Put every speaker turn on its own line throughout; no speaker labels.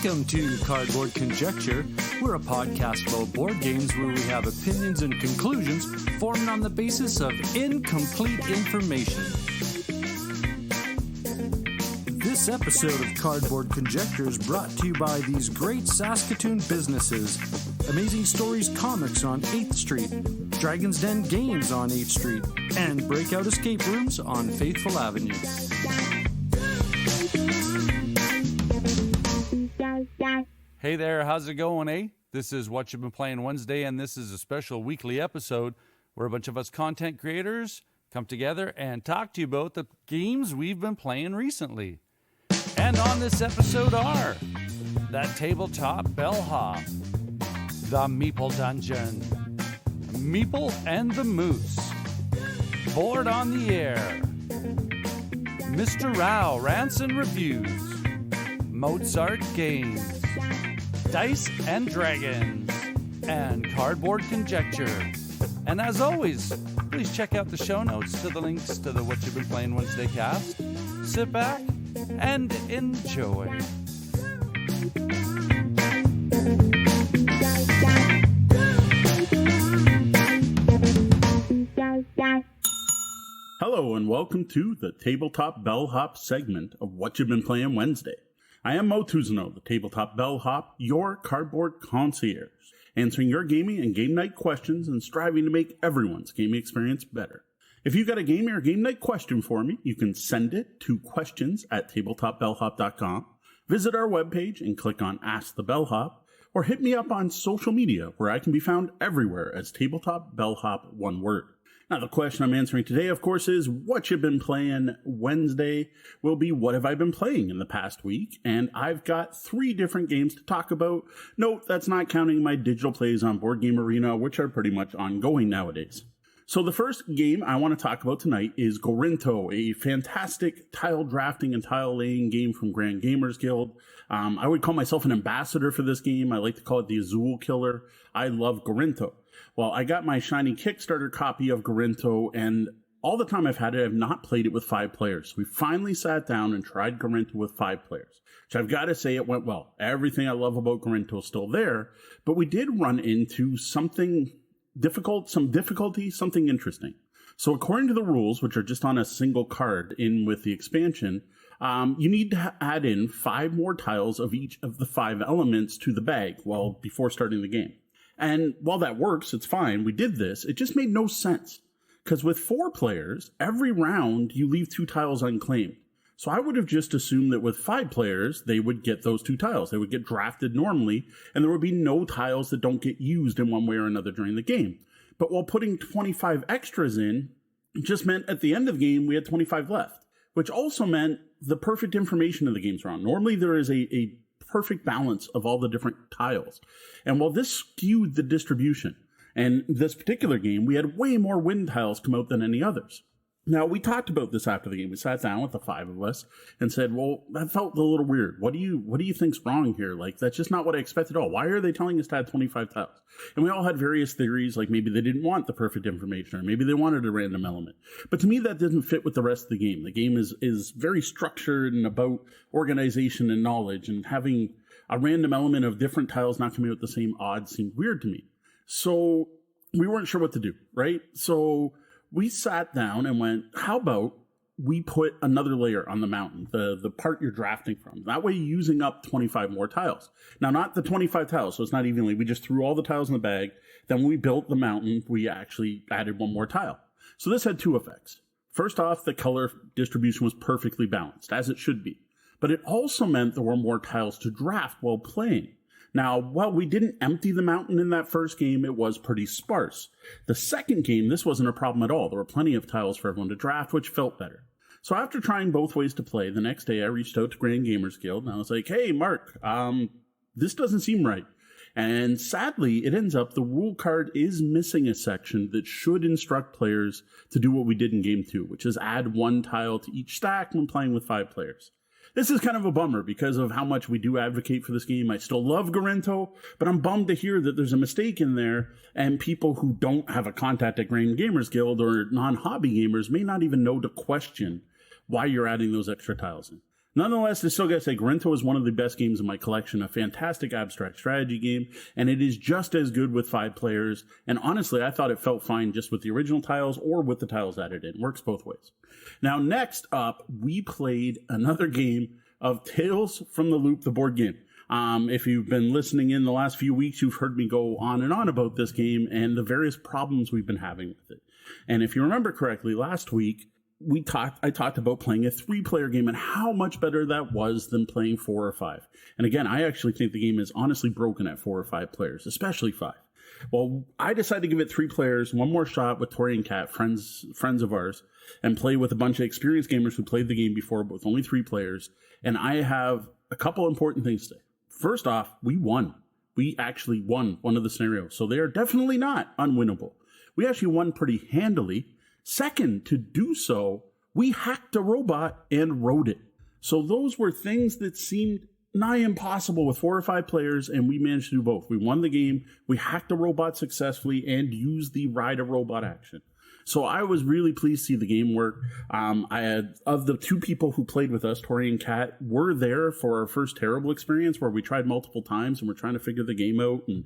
Welcome to Cardboard Conjecture. We're a podcast about board games where we have opinions and conclusions formed on the basis of incomplete information. This episode of Cardboard Conjecture is brought to you by these great Saskatoon businesses: Amazing Stories Comics on 8th Street, Dragon's Den Games on 8th Street, and Breakout Escape Rooms on Faithful Avenue.
Hey there, how's it going, eh? This is What You've Been Playing Wednesday, and this is a special weekly episode where a bunch of us content creators come together and talk to you about the games we've been playing recently. And on this episode are that Tabletop Bellhop, the Meeple Dungeon, Meeple and the Moose, Board on the Air, MistaRau Rants and Reviews, Mozart Games, Dice and Dragons, and Cardboard Conjecture. And as always, please check out the show notes to the links to the What You've Been Playing Wednesday cast. Sit back and enjoy.
Hello and welcome to the Tabletop Bellhop segment of What You've Been Playing Wednesday. I am Moe T, the Tabletop Bellhop, your cardboard concierge, answering your gaming and game night questions and striving to make everyone's gaming experience better. If you've got a gaming or game night question for me, you can send it to questions@tabletopbellhop.com, visit our webpage and click on Ask the Bellhop, or hit me up on social media where I can be found everywhere as Tabletop Bellhop, one word. Now, the question I'm answering today, of course, is what you've been playing. Wednesday will be what have I been playing in the past week, and I've got 3 different games to talk about. Note, that's not counting my digital plays on Board Game Arena, which are pretty much ongoing nowadays. So the first game I want to talk about tonight is Gorinto, a fantastic tile drafting and tile laying game from Grand Gamers Guild. I would call myself an ambassador for this game. I like to call it the Azul Killer. I love Gorinto. Well, I got my shiny Kickstarter copy of Gorinto, and all the time I've had it, I've not played it with 5 players. We finally sat down and tried Gorinto with 5 players, which I've got to say it went well. Everything I love about Gorinto is still there, but we did run into something difficult, something interesting. So according to the rules, which are just on a single card in with the expansion, you need to add in 5 more tiles of each of the 5 elements to the bag before starting the game. And while that works, it's fine. We did this. It just made no sense. Because with 4 players, every round you leave 2 tiles unclaimed. So I would have just assumed that with 5 players, they would get those 2 tiles. They would get drafted normally, and there would be no tiles that don't get used in one way or another during the game. But while putting 25 extras in, it just meant at the end of the game, we had 25 left, which also meant the perfect information of the game's round. Normally there is a perfect balance of all the different tiles. And while this skewed the distribution, and this particular game, we had way more wind tiles come out than any others. Now, we talked about this after the game. We sat down with the 5 of us and said, well, that felt a little weird. What do you think's wrong here? Like, that's just not what I expected at all. Why are they telling us to add 25 tiles? And we all had various theories, like maybe they didn't want the perfect information, or maybe they wanted a random element. But to me, that doesn't fit with the rest of the game. The game is very structured and about organization and knowledge, and having a random element of different tiles not coming out the same odds seemed weird to me. So we weren't sure what to do, right? So we sat down and went, how about we put another layer on the mountain, the part you're drafting from. That way you're using up 25 more tiles. Now, not the 25 tiles, so it's not evenly. We just threw all the tiles in the bag. Then when we built the mountain, we actually added 1 more tile. So this had 2 effects. First off, the color distribution was perfectly balanced, as it should be. But it also meant there were more tiles to draft while playing. Now, while we didn't empty the mountain in that first game, it was pretty sparse. The second game, this wasn't a problem at all. There were plenty of tiles for everyone to draft, which felt better. So after trying both ways to play, the next day I reached out to Grand Gamers Guild, and I was like, hey, Mark, this doesn't seem right. And sadly, it ends up the rule card is missing a section that should instruct players to do what we did in Game 2, which is add 1 tile to each stack when playing with 5 players. This is kind of a bummer because of how much we do advocate for this game. I still love Gorinto, but I'm bummed to hear that there's a mistake in there, and people who don't have a contact at Grand Gamers Guild or non-hobby gamers may not even know to question why you're adding those extra tiles in. Nonetheless, I still got to say, Grinto is one of the best games in my collection, a fantastic abstract strategy game, and it is just as good with 5 players. And honestly, I thought it felt fine just with the original tiles or with the tiles added in. Works both ways. Now, next up, we played another game of Tales from the Loop, the board game. If you've been listening in the last few weeks, you've heard me go on and on about this game and the various problems we've been having with it. And if you remember correctly, last week, I talked about playing a 3-player game and how much better that was than playing 4 or 5. And again, I actually think the game is honestly broken at 4 or 5 players, especially 5. Well, I decided to give it 3 players, one more shot with Tori and Kat, friends of ours, and play with a bunch of experienced gamers who played the game before, but with only 3 players. And I have a couple important things to say. First off, we won. We actually won one of the scenarios, so they are definitely not unwinnable. We actually won pretty handily. Second, to do so, we hacked a robot and rode it. So those were things that seemed nigh impossible with 4 or 5 players, and we managed to do both. We won the game, we hacked a robot successfully, and used the ride a robot action. So I was really pleased to see the game work. Of the 2 people who played with us, Tori and Kat, were there for our first terrible experience where we tried multiple times and we're trying to figure the game out and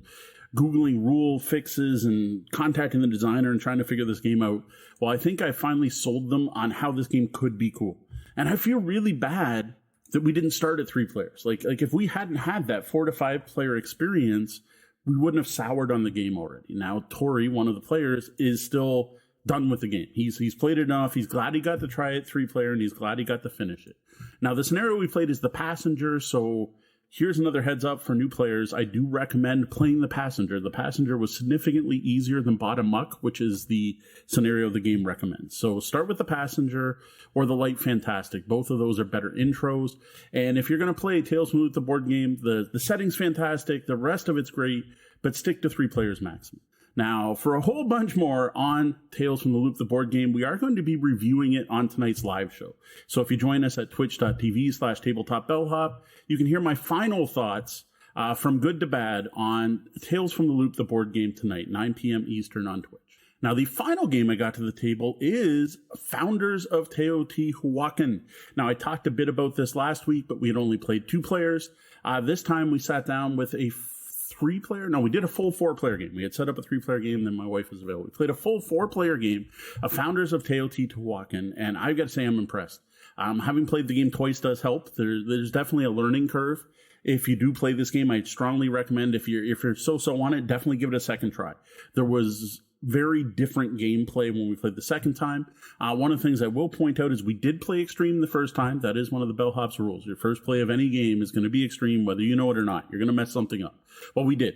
Googling rule fixes and contacting the designer and trying to figure this game out. Well, I think I finally sold them on how this game could be cool. And I feel really bad that we didn't start at 3 players. Like if we hadn't had that 4 to 5 player experience, we wouldn't have soured on the game already. Now, Tori, one of the players, is still done with the game. He's played it enough. He's glad he got to try it 3 player, and he's glad he got to finish it. Now, the scenario we played is the passenger, so here's another heads up for new players. I do recommend playing the passenger. The passenger was significantly easier than bottom muck, which is the scenario the game recommends. So start with the passenger or the light fantastic. Both of those are better intros. And if you're going to play Tales from the Loop, the board game, the setting's fantastic. The rest of it's great, but stick to 3 players maximum. Now, for a whole bunch more on Tales from the Loop, the board game, we are going to be reviewing it on tonight's live show. So if you join us at twitch.tv/Tabletop Bellhop, you can hear my final thoughts from good to bad on Tales from the Loop, the board game tonight, 9 p.m. Eastern on Twitch. Now, the final game I got to the table is Founders of Teotihuacan. Now, I talked a bit about this last week, but we had only played 2 players. This time we sat down with a 3-player? No, we did a full 4-player game. We had set up a 3-player game, then my wife was available. We played a full 4-player game of Founders of Teotihuacan, and I've got to say I'm impressed. Having played the game twice does help. There's definitely a learning curve. If you do play this game, I'd strongly recommend, if you're so-so on it, definitely give it a second try. There was very different gameplay when we played the second time. One of the things I will point out is we did play extreme the first time. That is one of the Bellhop's rules. Your first play of any game is going to be extreme, whether you know it or not. You're going to mess something up. Well, we did.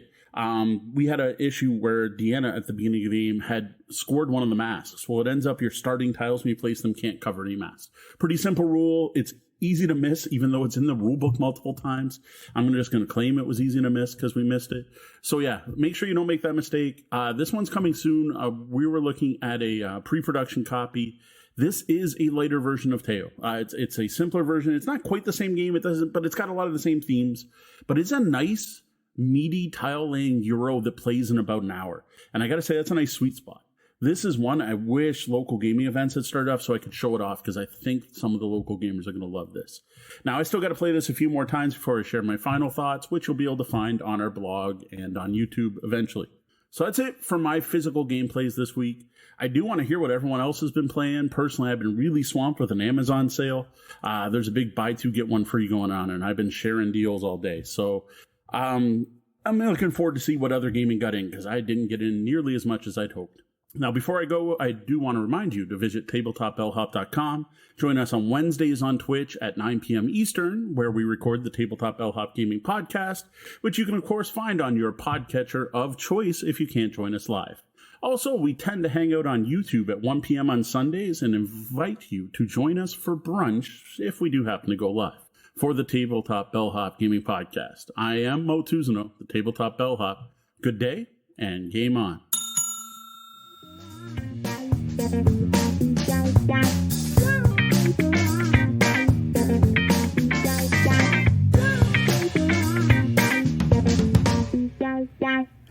We had an issue where Deanna at the beginning of the game had scored one of the masks. Well, it ends up your starting tiles when you place them can't cover any masks. Pretty simple rule. It's easy to miss, even though it's in the rule book multiple times. I'm just going to claim it was easy to miss because we missed it. So yeah, make sure you don't make that mistake. This one's coming soon. We were looking at a pre-production copy. This is a lighter version of Teo. It's a simpler version. It's not quite the same game. But it's got a lot of the same themes. But it's a nice, meaty tile-laying Euro that plays in about an hour. And I got to say, that's a nice sweet spot. This is one I wish local gaming events had started off so I could show it off, because I think some of the local gamers are going to love this. Now, I still got to play this a few more times before I share my final thoughts, which you'll be able to find on our blog and on YouTube eventually. So that's it for my physical gameplays this week. I do want to hear what everyone else has been playing. Personally, I've been really swamped with an Amazon sale. There's a big buy two, get one free going on, and I've been sharing deals all day. So I'm looking forward to see what other gaming got in, because I didn't get in nearly as much as I'd hoped. Now, before I go, I do want to remind you to visit tabletopbellhop.com. Join us on Wednesdays on Twitch at 9 p.m. Eastern, where we record the Tabletop Bellhop Gaming Podcast, which you can, of course, find on your podcatcher of choice if you can't join us live. Also, we tend to hang out on YouTube at 1 p.m. on Sundays and invite you to join us for brunch if we do happen to go live. For the Tabletop Bellhop Gaming Podcast, I am Moe T, the Tabletop Bellhop. Good day, and game on.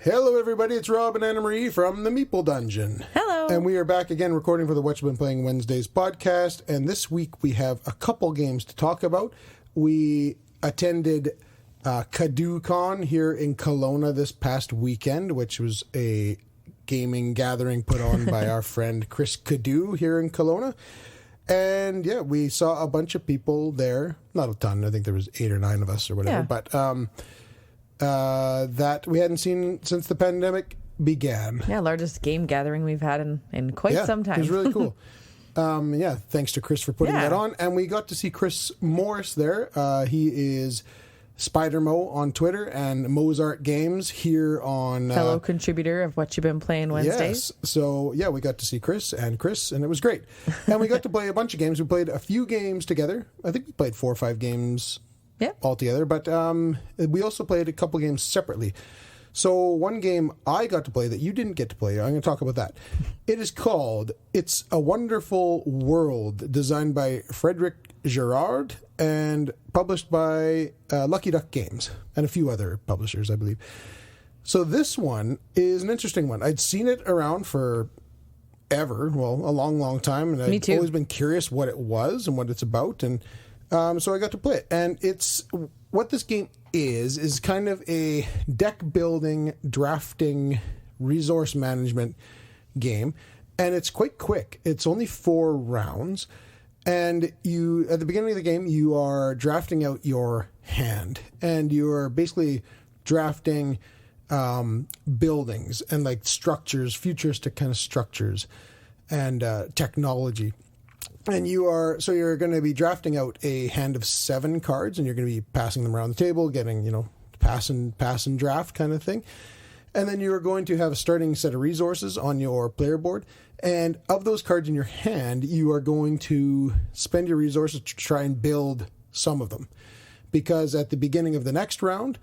Hello everybody, it's Rob and Anna Marie from the Meeple Dungeon.
Hello.
And we are back again recording for the Whatcha Been Playing Wednesdays podcast. And this week we have a couple games to talk about. We attended KaDooCon here in Kelowna this past weekend, which was a gaming gathering put on by our friend Chris Kadoo here in Kelowna. And yeah, we saw a bunch of people there. Not a ton. I think there was 8 or 9 of us or whatever.
Yeah.
But that we hadn't seen since the pandemic began.
Yeah, largest game gathering we've had in quite some time.
It was really cool. Thanks to Chris for putting that on. And we got to see Chris Morris there. He is Spider Moe on Twitter and Mozart Games here on...
fellow contributor of Whatcha Been Playing Wednesdays.
Yes. So, yeah, we got to see Chris, and it was great. And we got to play a bunch of games. We played a few games together. I think we played 4 or 5 games altogether. But we also played a couple games separately. So one game I got to play that you didn't get to play, I'm going to talk about that. It is called It's a Wonderful World, designed by Frederick Gerard and published by Lucky Duck Games and a few other publishers, I believe. So this one is an interesting one. I'd seen it around for a long, long time. And I'd always been curious what it was and what it's about. And so I got to play it. And it's what this game is kind of a deck building, drafting, resource management game. And it's quite quick. It's only 4 rounds. And you, at the beginning of the game, you are drafting out your hand. And you are basically drafting buildings and like structures, futuristic kind of structures and technology. And you're going to be drafting out a hand of 7 cards, and you're going to be passing them around the table, getting, pass and draft kind of thing. And then you're going to have a starting set of resources on your player board. And of those cards in your hand, you are going to spend your resources to try and build some of them. Because at the beginning of the next round,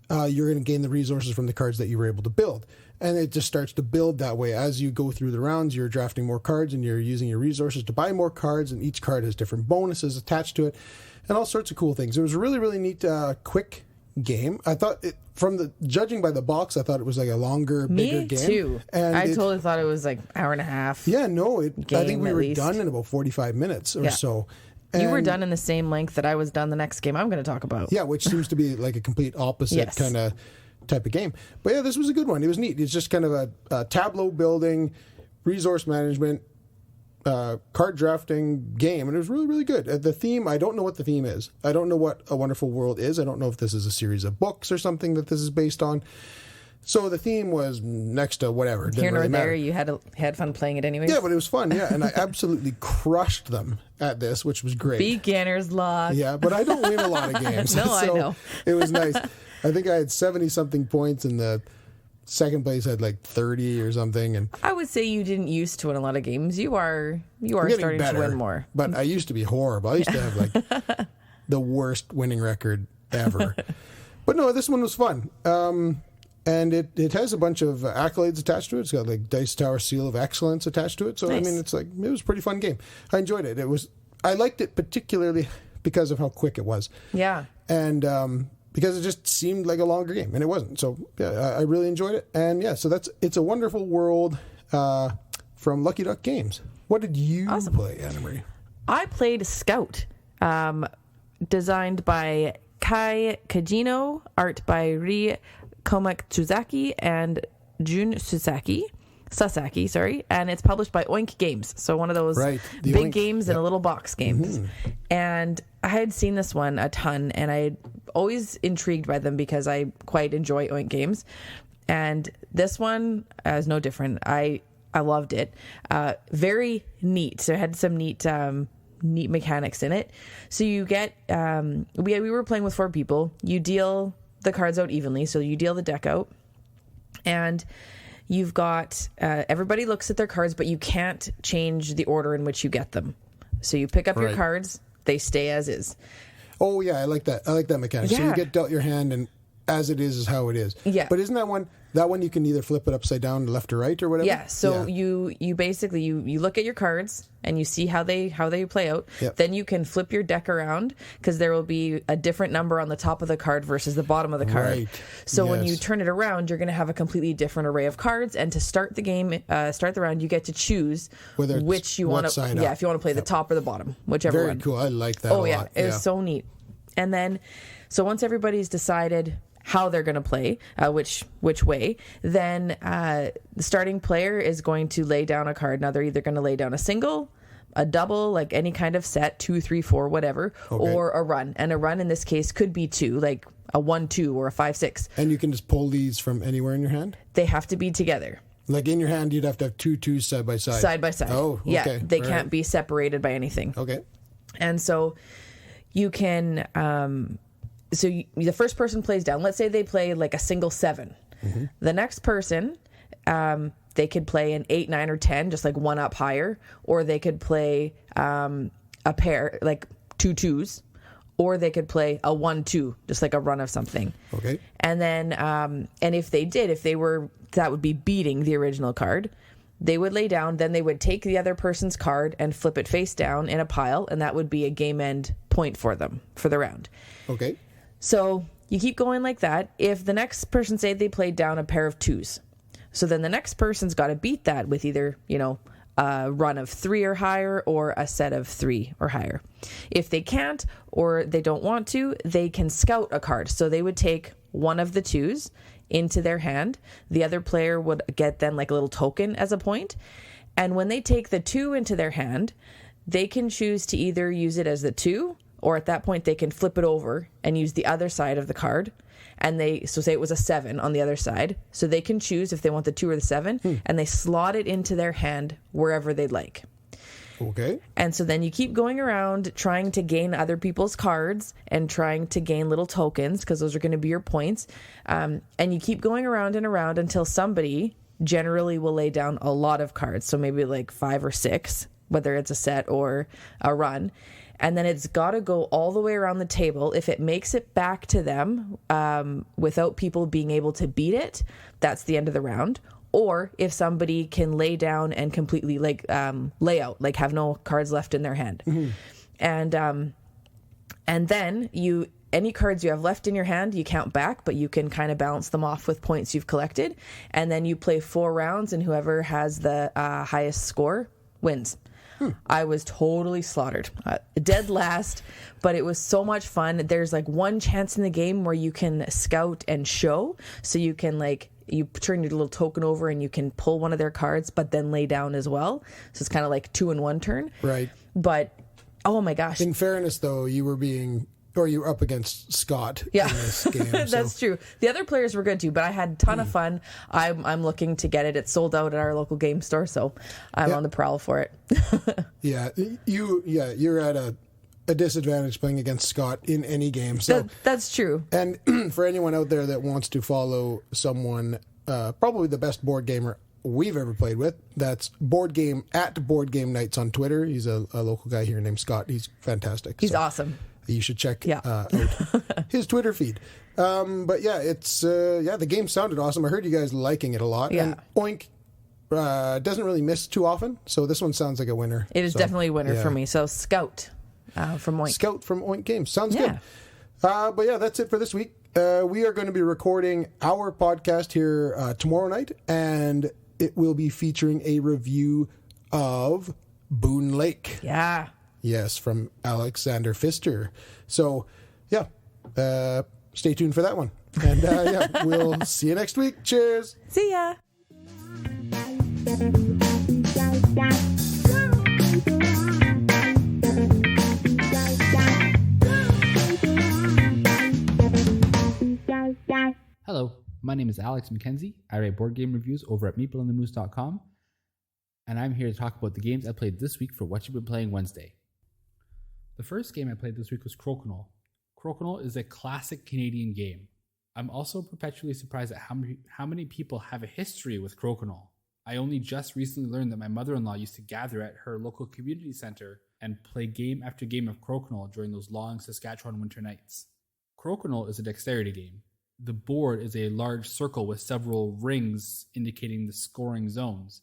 you're going to gain the resources from the cards that you were able to build. And it just starts to build that way. As you go through the rounds, you're drafting more cards and you're using your resources to buy more cards, and each card has different bonuses attached to it and all sorts of cool things. It was a really, really neat, quick game. I thought judging by the box, I thought it was like a longer, bigger game.
Me too.
And
I totally thought it was like hour and a half.
Yeah, no, I think we were done in about 45 minutes or so. And
you were done in the same length that I was done the next game I'm going to talk about.
Yeah, which seems to be like a complete opposite kind of type of game. But yeah, this was a good one. It was neat. It's just kind of a tableau building, resource management, card drafting game, and it was really, really good. The theme, I don't know what the theme is. I don't know what A Wonderful World is. I don't know if this is a series of books or something that this is based on. So the theme was next to whatever.
Here nor there, you had fun playing it anyways.
Yeah, but it was fun, and I absolutely crushed them at this, which was great.
Beginner's luck.
Yeah, but I don't win a lot of games.
No, I know.
It was nice. I think I had 70-something points, and the second place had like 30 or something. And
I would say you didn't used to win a lot of games. You are starting to win more.
But I used to be horrible. I used to have like the worst winning record ever. But no, this one was fun. And it has a bunch of accolades attached to it. It's got like Dice Tower Seal of Excellence attached to it. So,
nice.
I mean, it was a pretty fun game. I enjoyed it. I liked it particularly because of how quick it was.
Yeah.
And because it just seemed like a longer game, and it wasn't. So, yeah, I really enjoyed it. And yeah, so It's a Wonderful World from Lucky Duck Games. What did you play, Anna Marie?
I played Scout, designed by Kai Kajino, art by Ri Komatsuzaki and Jun Sasaki, and it's published by Oink Games. So one of those big Oink games in a little box games. Mm-hmm. And I had seen this one a ton, and I always intrigued by them because I quite enjoy Oink Games. And this one is no different. I loved it. Very neat. So it had some neat mechanics in it. So you get we were playing with 4 people. You deal the cards out evenly, so you deal the deck out, and you've got everybody looks at their cards, but you can't change the order in which you get them. So you pick up your cards, they stay as is.
Oh yeah, I like that. I like that mechanic.
Yeah.
So you get dealt your hand, and as it is how it is.
Yeah.
But isn't that one you can either flip it upside down, left or right, or whatever?
Yeah. So you basically you look at your cards and you see how they play out.
Yep.
Then you can flip your deck around because there will be a different number on the top of the card versus the bottom of the card.
Right.
So when
Yes.
you turn it around, you're going to have a completely different array of cards. And to start the game, start the round, you get to choose
Whether it's
which you
what
want to.
side
Yeah,
up.
if you want to play the top or the bottom, whichever
Very
one.
cool. I like that
Oh
a
yeah,
lot.
it was so neat. And then, so once everybody's decided how they're going to play, which way, then the starting player is going to lay down a card. Now they're either going to lay down a single, a double, like any kind of set, 2, 3, 4, whatever, or a run. And a run in this case could be 2, like a 1-2 or a 5-6.
And you can just pull these from anywhere in your hand?
They have to be together.
Like in your hand, you'd have to have 2 twos side by side.
Side by side.
Oh, okay.
Yeah, they
All
can't
right.
be separated by anything.
Okay.
And so you can, the first person plays down. Let's say they play like a single 7.
Mm-hmm.
The next person, they could play an 8, 9, or 10, just like one up higher, or they could play a pair, like 2 twos, or they could play a 1-2, just like a run of something.
Okay.
And then, and if they were, that would be beating the original card. They would lay down, then they would take the other person's card and flip it face down in a pile, and that would be a game end point for them for the round.
Okay.
So you keep going like that. If the next person, say they played down a pair of 2s, so then the next person's got to beat that with either, a run of 3 or higher or a set of 3 or higher. If they can't or they don't want to, they can scout a card. So they would take one of the 2s into their hand. The other player would get then like a little token as a point. And when they take the 2 into their hand, they can choose to either use it as the 2, or at that point they can flip it over and use the other side of the card. And so say it was a 7 on the other side. So they can choose if they want the 2 or the 7, and they slot it into their hand wherever they'd like.
Okay.
And so then you keep going around trying to gain other people's cards and trying to gain little tokens, because those are going to be your points. And you keep going around and around until somebody generally will lay down a lot of cards. So maybe like 5 or 6, whether it's a set or a run. And then it's got to go all the way around the table. If it makes it back to them without people being able to beat it, that's the end of the round. Or if somebody can lay down and completely lay out, like have no cards left in their hand. Mm-hmm. And then any cards you have left in your hand, you count back, but you can kind of balance them off with points you've collected. And then you play 4 rounds, and whoever has the highest score wins. I was totally slaughtered, dead last, but it was so much fun. There's like one chance in the game where you can scout and show, so you can you turn your little token over and you can pull one of their cards, but then lay down as well. So it's kind of like 2 in 1 turn.
Right.
But oh my gosh!
In fairness, though, you were up against Scott in this game.
That's true. The other players were good too, but I had a ton of fun. I'm looking to get it. It's sold out at our local game store, so I'm on the prowl for it.
You're at a disadvantage playing against Scott in any game. So
that's true.
And for anyone out there that wants to follow someone, probably the best board gamer we've ever played with, that's Board Game Nights on Twitter. He's a local guy here named Scott. He's fantastic.
He's awesome.
You should check out his Twitter feed. But yeah, it's the game sounded awesome. I heard you guys liking it a lot.
Yeah.
And Oink doesn't really miss too often, so this one sounds like a winner.
It is definitely a winner for me. So Scout from Oink.
Scout from Oink Games. Sounds good. But yeah, that's it for this week. We are going to be recording our podcast here tomorrow night, and it will be featuring a review of Boone Lake.
Yeah.
Yes, from Alexander Pfister. So, yeah, stay tuned for that one. And, we'll see you next week. Cheers.
See ya.
Hello, my name is Alex McKenzie. I write board game reviews over at MeepleandtheMoose.com. And I'm here to talk about the games I played this week for What You've Been Playing Wednesday. The first game I played this week was Crokinole. Crokinole is a classic Canadian game. I'm also perpetually surprised at how many people have a history with Crokinole. I only just recently learned that my mother-in-law used to gather at her local community center and play game after game of Crokinole during those long Saskatchewan winter nights. Crokinole is a dexterity game. The board is a large circle with several rings indicating the scoring zones.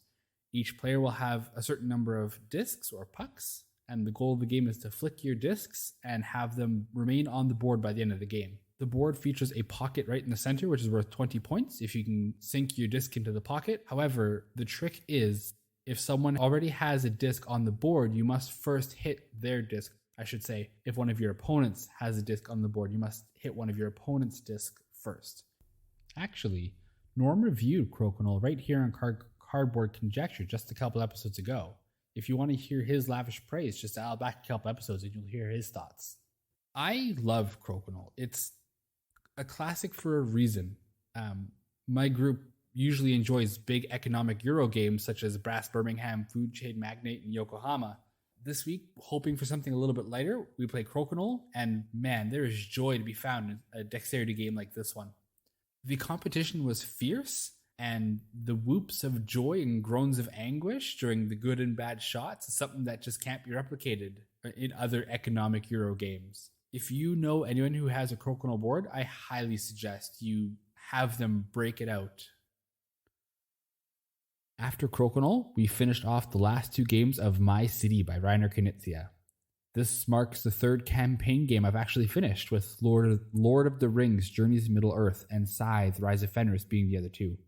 Each player will have a certain number of discs or pucks, and the goal of the game is to flick your discs and have them remain on the board by the end of the game. The board features a pocket right in the center, which is worth 20 points if you can sink your disc into the pocket. However, the trick is, if someone already has a disc on the board, you must first hit their disc. I should say, if one of your opponents has a disc on the board, you must hit one of your opponent's disc first. Actually, Norm reviewed Crokinole right here on Cardboard Conjecture just a couple episodes ago. If you want to hear his lavish praise, just dial back a couple episodes and you'll hear his thoughts. I love Crokinole. It's a classic for a reason. My group usually enjoys big economic Euro games such as Brass Birmingham, Food Chain Magnate, and Yokohama. This week, hoping for something a little bit lighter, we play Crokinole, and man, there is joy to be found in a dexterity game like this one. The competition was fierce, and the whoops of joy and groans of anguish during the good and bad shots is something that just can't be replicated in other economic Euro games. If you know anyone who has a Crokinole board, I highly suggest you have them break it out. After Crokinole, we finished off the last two games of My City by Reiner Knizia. This marks the third campaign game I've actually finished, with Lord of the Rings, Journeys to Middle-earth, and Scythe, Rise of Fenris being the other two.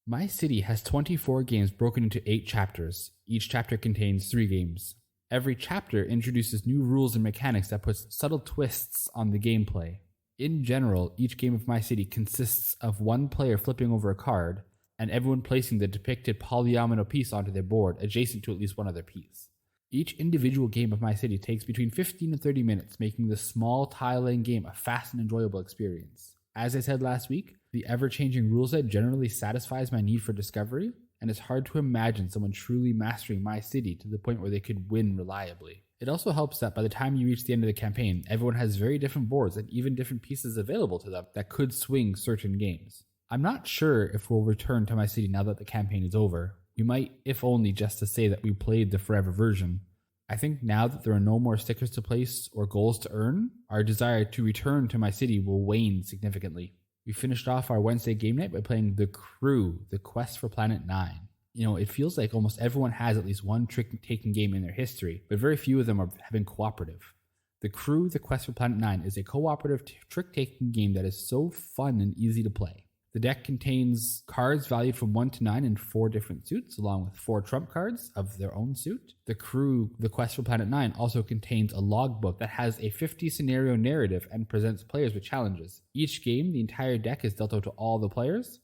My City has 24 games broken into 8 chapters. Each chapter contains 3 games. Every chapter introduces new rules and mechanics that puts subtle twists on the gameplay. In general, each game of My City consists of one player flipping over a card, and everyone placing the depicted polyomino piece onto their board adjacent to at least one other piece. Each individual game of My City takes between 15 and 30 minutes, making this small tile-laying game a fast and enjoyable experience. As I said last week, the ever-changing rule set generally satisfies my need for discovery, and it's hard to imagine someone truly mastering My City to the point where they could win reliably. It also helps that by the time you reach the end of the campaign, everyone has very different boards and even different pieces available to them that could swing certain games. I'm not sure if we'll return to My City now that the campaign is over. We might, if only just to say that we played the forever version. I think now that there are no more stickers to place or goals to earn, our desire to return to My City will wane significantly. We finished off our Wednesday game night by playing The Crew, The Quest for Planet 9. It feels like almost everyone has at least one trick-taking game in their history, but very few of them have been cooperative. The Crew, The Quest for Planet 9 is a cooperative trick-taking game that is so fun and easy to play. The deck contains cards valued from 1 to 9 in 4 different suits, along with 4 trump cards of their own suit. The Crew, The Quest for Planet 9 also contains a logbook that has a 50-scenario narrative and presents players with challenges. Each game, the entire deck is dealt out to all the players.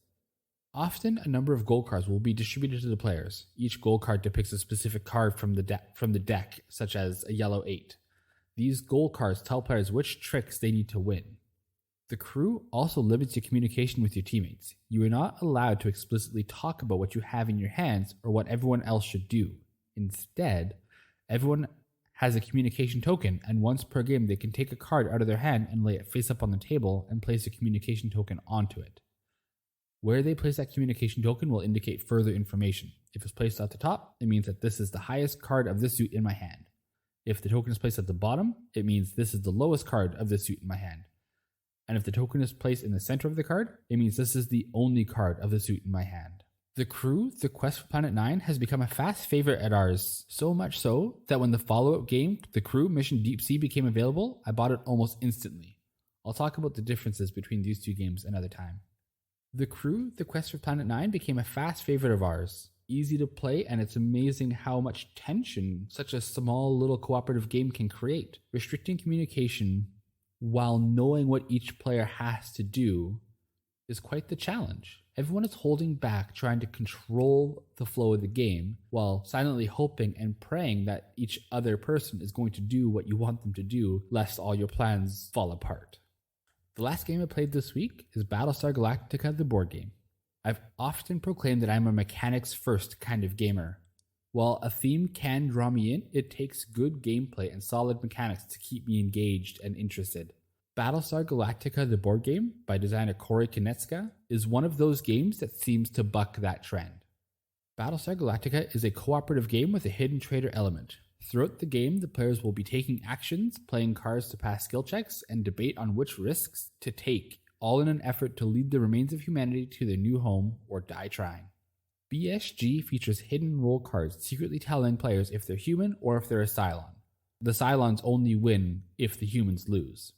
Often, a number of gold cards will be distributed to the players. Each gold card depicts a specific card from the deck, such as a yellow 8. These gold cards tell players which tricks they need to win. The Crew also limits your communication with your teammates. You are not allowed to explicitly talk about what you have in your hands or what everyone else should do. Instead, everyone has a communication token, and once per game they can take a card out of their hand and lay it face up on the table and place a communication token onto it. Where they place that communication token will indicate further information. If it's placed at the top, it means that this is the highest card of this suit in my hand. If the token is placed at the bottom, it means this is the lowest card of this suit in my hand. And if the token is placed in the center of the card, it means this is the only card of the suit in my hand. The Crew, The Quest for Planet 9 has become a fast favorite at ours, so much so that when the follow-up game, The Crew Mission Deep Sea, became available, I bought it almost instantly. I'll talk about the differences between these two games another time. The Crew, The Quest for Planet 9 became a fast favorite of ours. Easy to play, and it's amazing how much tension such a small little cooperative game can create. Restricting communication while knowing what each player has to do is quite the challenge. Everyone is holding back, trying to control the flow of the game, while silently hoping and praying that each other person is going to do what you want them to do, lest all your plans fall apart. The last game I played this week is Battlestar Galactica, the board game. I've often proclaimed that I'm a mechanics-first kind of gamer. While a theme can draw me in, it takes good gameplay and solid mechanics to keep me engaged and interested. Battlestar Galactica, the board game, by designer Corey Konecka, is one of those games that seems to buck that trend. Battlestar Galactica is a cooperative game with a hidden trader element. Throughout the game, the players will be taking actions, playing cards to pass skill checks, and debate on which risks to take all in an effort to lead the remains of humanity to their new home or die trying. BSG features hidden role cards secretly telling players if they're human or if they're a Cylon. The Cylons only win if the humans lose.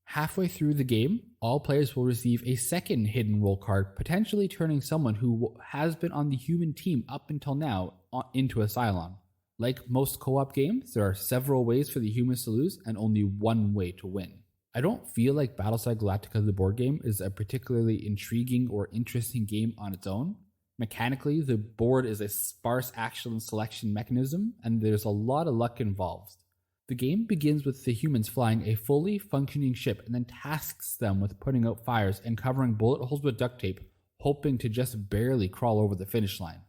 Halfway through the game, all players will receive a second hidden role card, potentially turning someone who has been on the human team up until now into a Cylon. Like most co-op games, there are several ways for the humans to lose and only one way to win. I don't feel like Battlestar Galactica the board game is a particularly intriguing or interesting game on its own. Mechanically, the board is a sparse action selection mechanism, and there's a lot of luck involved. The game begins with the humans flying a fully functioning ship and then tasks them with putting out fires and covering bullet holes with duct tape, hoping to just barely crawl over the finish line.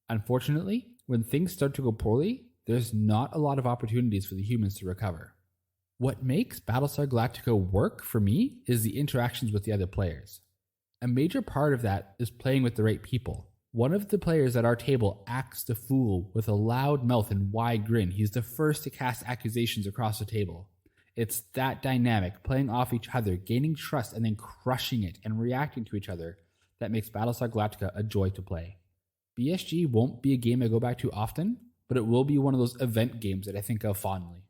Unfortunately, when things start to go poorly, there's not a lot of opportunities for the humans to recover. What makes Battlestar Galactica work for me is the interactions with the other players. A major part of that is playing with the right people. One of the players at our table acts the fool with a loud mouth and wide grin. He's the first to cast accusations across the table. It's that dynamic, playing off each other, gaining trust, and then crushing it and reacting to each other, that makes Battlestar Galactica a joy to play. BSG won't be a game I go back to often, but it will be one of those event games that I think of fondly.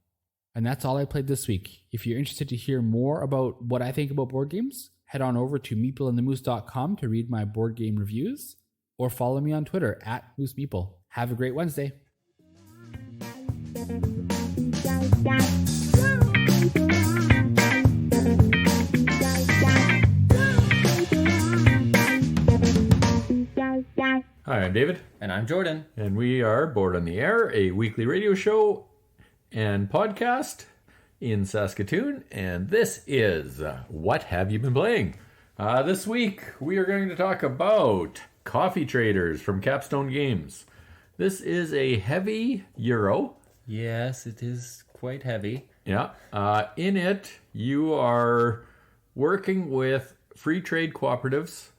And that's all I played this week. If you're interested to hear more about what I think about board games, head on over to MeepleandtheMoose.com to read my board game reviews, or follow me on Twitter at MooseMeeple. Have a great Wednesday.
Hi, I'm David.
And I'm Jordan.
And we are Board on the Air, a weekly radio show and podcast in Saskatoon. And this is What Have You Been Playing? This week, we are going to talk about Coffee Traders from Capstone Games. This is a heavy Euro.
Yes, it is quite heavy.
Yeah. In it, you are working with free trade cooperatives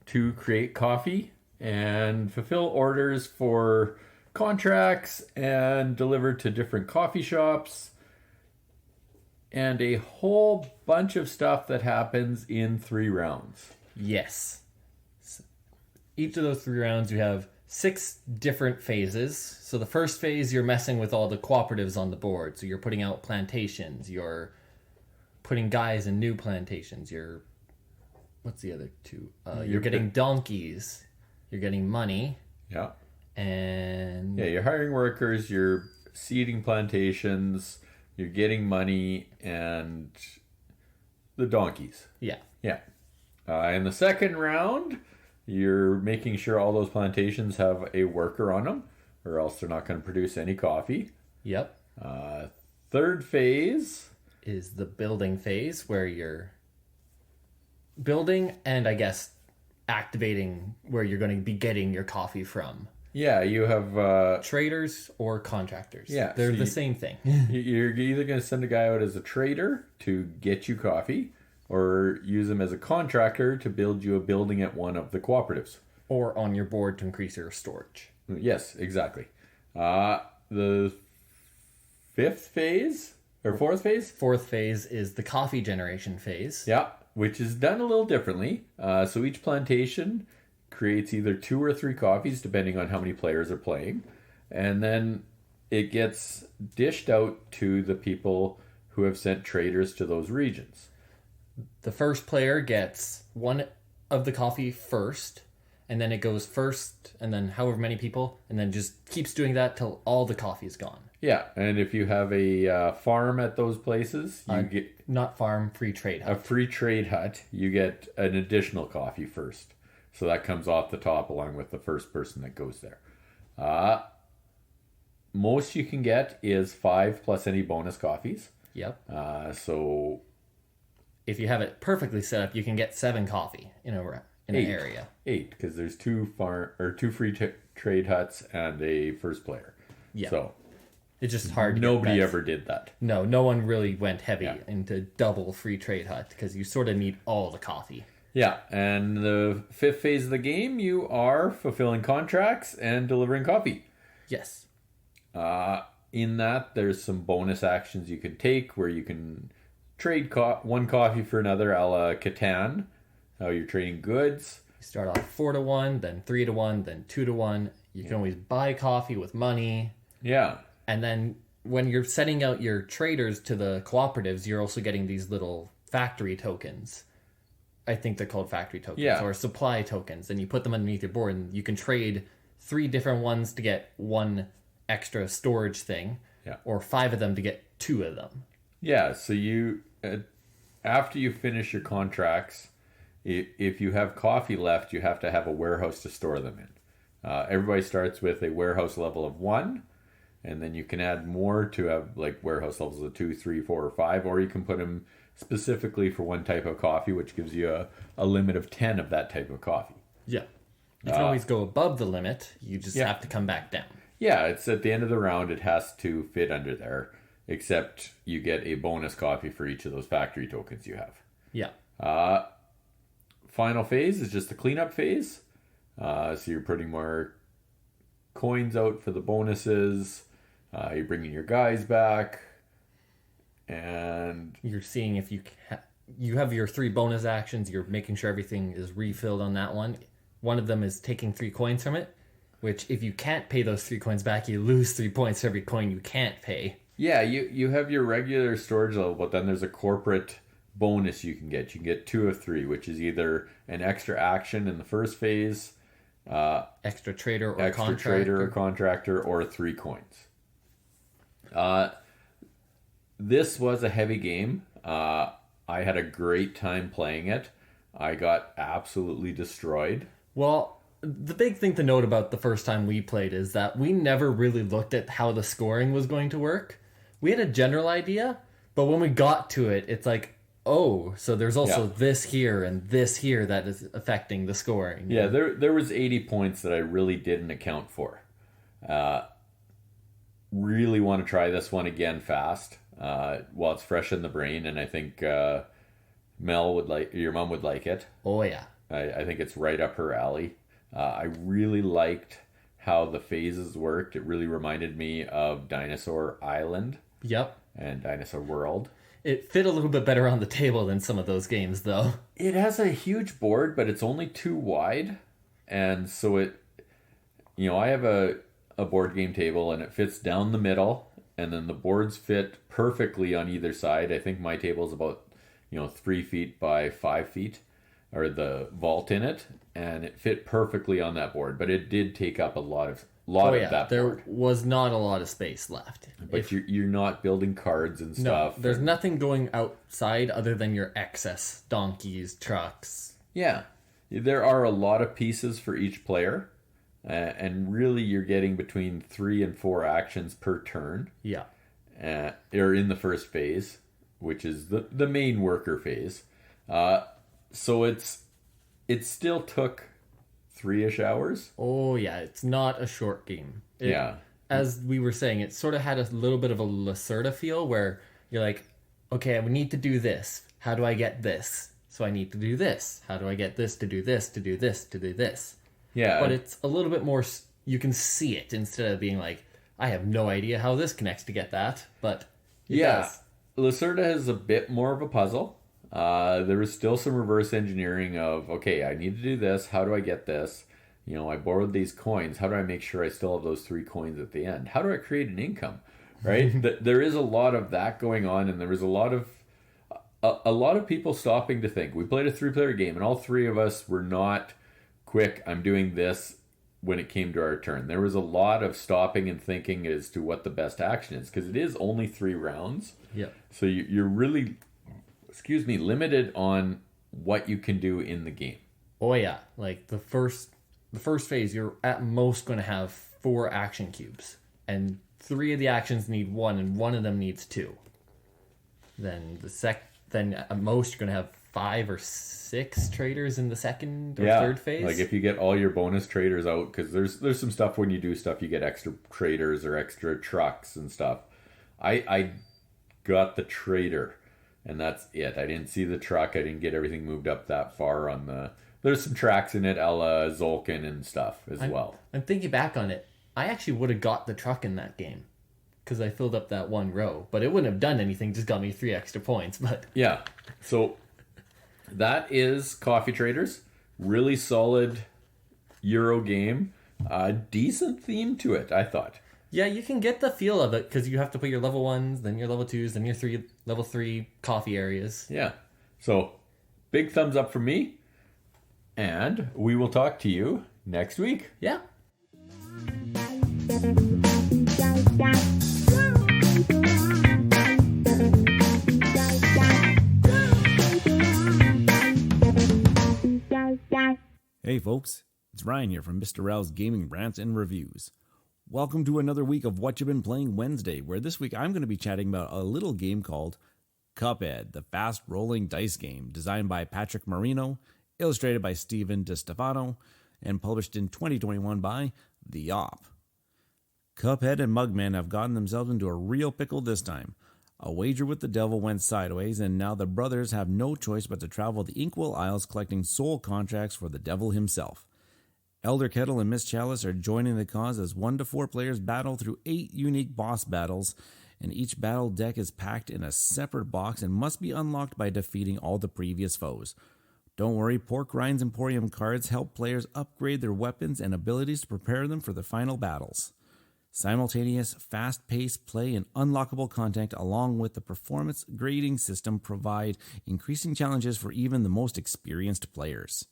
to create coffee and fulfill orders for contracts and deliver to different coffee shops and a whole bunch of stuff that happens in 3 rounds.
Yes. Each of those 3 rounds, you have 6 different phases. So the first phase, you're messing with all the cooperatives on the board. So you're putting out plantations. You're putting guys in new plantations. What's the other 2? You're getting donkeys. You're getting money.
Yeah.
And...
yeah, you're hiring workers. You're seeding plantations. You're getting money and the donkeys.
Yeah.
Yeah. In the second round, you're making sure all those plantations have a worker on them, or else they're not going to produce any coffee.
Yep.
Third phase
is the building phase, where you're building and, I guess, activating where you're going to be getting your coffee from.
Yeah, you have...
traders or contractors.
Yeah.
They're the same thing.
You're either going to send a guy out as a trader to get you coffee, or use him as a contractor to build you a building at one of the cooperatives.
Or on your board to increase your storage.
Yes, exactly. The fifth phase, or fourth phase?
Fourth phase is the coffee generation phase.
Yeah, which is done a little differently. So each plantation creates either 2 or 3 coffees, depending on how many players are playing. And then it gets dished out to the people who have sent traders to those regions.
The first player gets 1 of the coffee first, and then it goes first, and then however many people, and then just keeps doing that till all the coffee is gone.
Yeah, and if you have a farm at those places, you get...
not farm, free trade hut.
A free trade hut, you get an additional coffee first. So that comes off the top along with the first person that goes there. Most you can get is 5 plus any bonus coffees.
Yep.
So
if you have it perfectly set up, you can get 7 coffee in an area.
8, because there's 2 free trade huts and a first player.
Yeah.
So
it's just hard.
Nobody ever did that.
No one really went heavy into double free trade hut, because you sort of need all the coffee.
Yeah, and the 5th phase of the game, you are fulfilling contracts and delivering coffee.
Yes.
In that, there's some bonus actions you can take where you can trade one coffee for another, a la Catan, how you're trading goods.
You start off 4-1, then 3-1, then 2-1. You can always buy coffee with money.
Yeah.
And then when you're setting out your traders to the cooperatives, you're also getting these little factory tokens. I think they're called factory tokens or supply tokens. And you put them underneath your board, and you can trade 3 different ones to get 1 extra storage thing, or 5 of them to get 2 of them.
Yeah, so you, after you finish your contracts, if you have coffee left, you have to have a warehouse to store them in. Everybody starts with a warehouse level of 1, and then you can add more to have like warehouse levels of 2, 3, 4, or 5, or you can put them specifically for one type of coffee, which gives you a limit of 10 of that type of coffee.
Yeah. You can always go above the limit. You just have to come back down. Yeah,
it's at the end of the round, it has to fit under there, except you get a bonus coffee for each of those factory tokens you have.
Yeah.
Final phase is just the cleanup phase. So you're putting more coins out for the bonuses. You're bringing your guys back. And
you're seeing if you have your 3 bonus actions. You're making sure everything is refilled on that one. One of them is taking 3 coins from it, which if you can't pay those 3 coins back, you lose 3 points for every coin you can't pay.
Yeah, you have your regular storage level, but then there's a corporate bonus you can get. You can get 2 of 3, which is either an extra action in the first phase,
extra trader or
contractor, or 3 coins. This was a heavy game. I had a great time playing it. I got absolutely destroyed.
Well, the big thing to note about the first time we played is that we never really looked at how the scoring was going to work. We had a general idea, but when we got to it, it's like, oh, so there's also this here and this here that is affecting the scoring.
Yeah, there was 80 points that I really didn't account for. Really want to try this one again fast while it's fresh in the brain, and I think Mel would like, your mom would like it.
Oh yeah,
I think it's right up her alley. I really liked how the phases worked. It really reminded me of Dinosaur Island.
Yep.
And Dinosaur World.
It fit a little bit better on the table than some of those games, though.
It has a huge board, but it's only 2 wide. And so it, I have a board game table, and it fits down the middle, and then the boards fit perfectly on either side. I think my table is about, 3 feet by 5 feet, or the vault in it, and it fit perfectly on that board. But it did take up a lot of that
there
board.
Was not a lot of space left.
But you're not building cards and stuff.
No, there's nothing going outside other than your excess donkeys, trucks.
Yeah, there are a lot of pieces for each player, and really you're getting between 3 and 4 actions per turn.
Yeah,
or in the first phase, which is the main worker phase. So it still took 3-ish hours.
Oh yeah, it's not a short game.
Yeah.
As we were saying, it sort of had a little bit of a Lacerda feel where you're like, okay, I need to do this. How do I get this? So I need to do this. How do I get this to do this, to do this, to do this?
Yeah.
But it's a little bit more, you can see it instead of being like, I have no idea how this connects to get that. But it does.
Lacerda has a bit more of a puzzle. There was still some reverse engineering of, okay, I need to do this. How do I get this? I borrowed these coins. How do I make sure I still have those 3 coins at the end? How do I create an income? Right? There is a lot of that going on, and there was a lot of people stopping to think. We played a 3-player game, and all 3 of us were not quick. I'm doing this when it came to our turn. There was a lot of stopping and thinking as to what the best action is, because it is only 3 rounds.
Yeah.
So you're really, limited on what you can do in the game.
Oh yeah, like the first phase, you're at most going to have 4 action cubes, and 3 of the actions need 1, and 1 of them needs 2. Then then at most you're going to have 5 or 6 traders in the second or third phase.
Like if you get all your bonus traders out, because there's some stuff when you do stuff, you get extra traders or extra trucks and stuff. I got the trader, and that's it. I didn't see the truck. I didn't get everything moved up that far on the... There's some tracks in it, a la Zolkin and stuff as well.
I'm thinking back on it. I actually would have got the truck in that game, because I filled up that one row. But it wouldn't have done anything, just got me 3 extra points. But
Yeah. So that is Coffee Traders. Really solid Euro game. Decent theme to it, I thought.
yeah, you can get the feel of it because you have to put your level 1s, then your level 2s, then your level 3 coffee areas.
Yeah. So big thumbs up from me. And we will talk to you next week.
Yeah.
Hey folks, it's Ryan here from MistaRau's Gaming Rants and Reviews. Welcome to another week of What You've Been Playing Wednesday, where this week I'm going to be chatting about a little game called Cuphead, the fast-rolling dice game, designed by Patrick Marino, illustrated by Steven DiStefano, and published in 2021 by The Op. Cuphead and Mugman have gotten themselves into a real pickle this time. A wager with the devil went sideways, and now the brothers have no choice but to travel the Inkwell Isles collecting soul contracts for the devil himself. Elder Kettle and Miss Chalice are joining the cause as 1 to 4 players battle through 8 unique boss battles, and each battle deck is packed in a separate box and must be unlocked by defeating all the previous foes. Don't worry, Pork Rind's Emporium cards help players upgrade their weapons and abilities to prepare them for the final battles. Simultaneous, fast-paced play and unlockable content along with the performance grading system provide increasing challenges for even the most experienced players.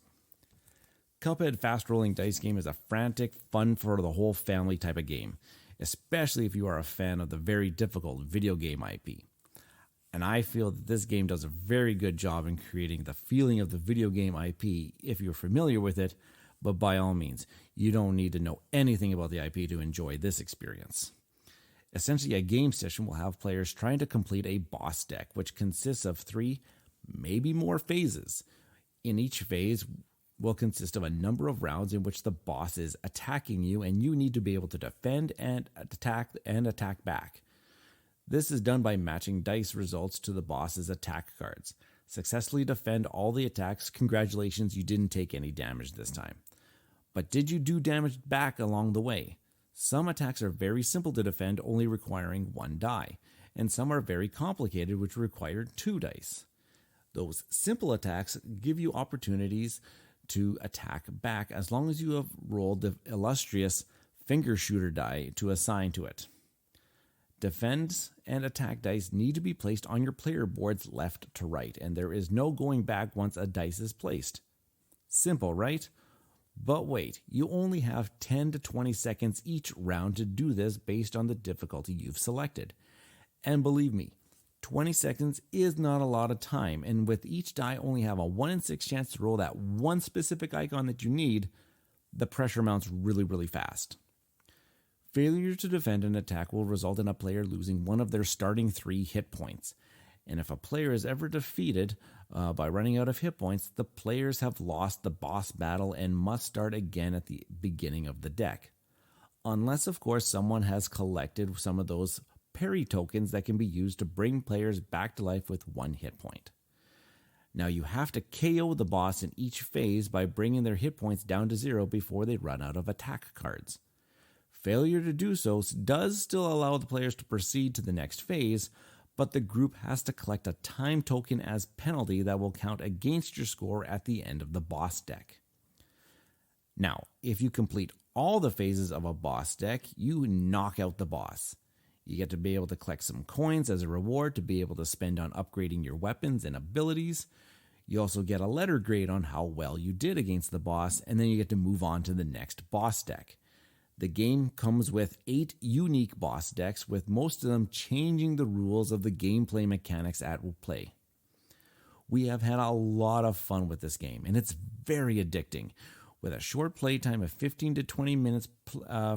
Cuphead fast-rolling dice game is a frantic, fun for the whole family type of game, especially if you are a fan of the very difficult video game IP. And I feel that this game does a very good job in creating the feeling of the video game IP if you're familiar with it, but by all means, you don't need to know anything about the IP to enjoy this experience. Essentially, a game session will have players trying to complete a boss deck, which consists of 3, maybe more phases. In each phase will consist of a number of rounds in which the boss is attacking you, and you need to be able to defend and attack back. This is done by matching dice results to the boss's attack cards. Successfully defend all the attacks. Congratulations, you didn't take any damage this time. But did you do damage back along the way? Some attacks are very simple to defend, only requiring 1 die, and some are very complicated, which require 2 dice. Those simple attacks give you opportunities to attack back as long as you have rolled the illustrious finger shooter die to assign to it. Defense and attack dice need to be placed on your player boards left to right, and there is no going back once a dice is placed. Simple, right? But wait, you only have 10 to 20 seconds each round to do this based on the difficulty you've selected. And believe me, 20 seconds is not a lot of time, and with each die only have a 1 in 6 chance to roll that one specific icon that you need, the pressure mounts really fast. Failure to defend an attack will result in a player losing one of their starting 3 hit points. And if a player is ever defeated by running out of hit points, the players have lost the boss battle and must start again at the beginning of the deck. Unless, of course, someone has collected some of those parry tokens that can be used to bring players back to life with 1 hit point. Now you have to KO the boss in each phase by bringing their hit points down to 0 before they run out of attack cards. Failure to do so does still allow the players to proceed to the next phase, but the group has to collect a time token as penalty that will count against your score at the end of the boss deck. Now, if you complete all the phases of a boss deck, you knock out the boss. You get to be able to collect some coins as a reward to be able to spend on upgrading your weapons and abilities. You also get a letter grade on how well you did against the boss, and then you get to move on to the next boss deck. The game comes with 8 unique boss decks, with most of them changing the rules of the gameplay mechanics at play. We have had a lot of fun with this game, and it's very addicting. With a short play time of 15 to 20 minutes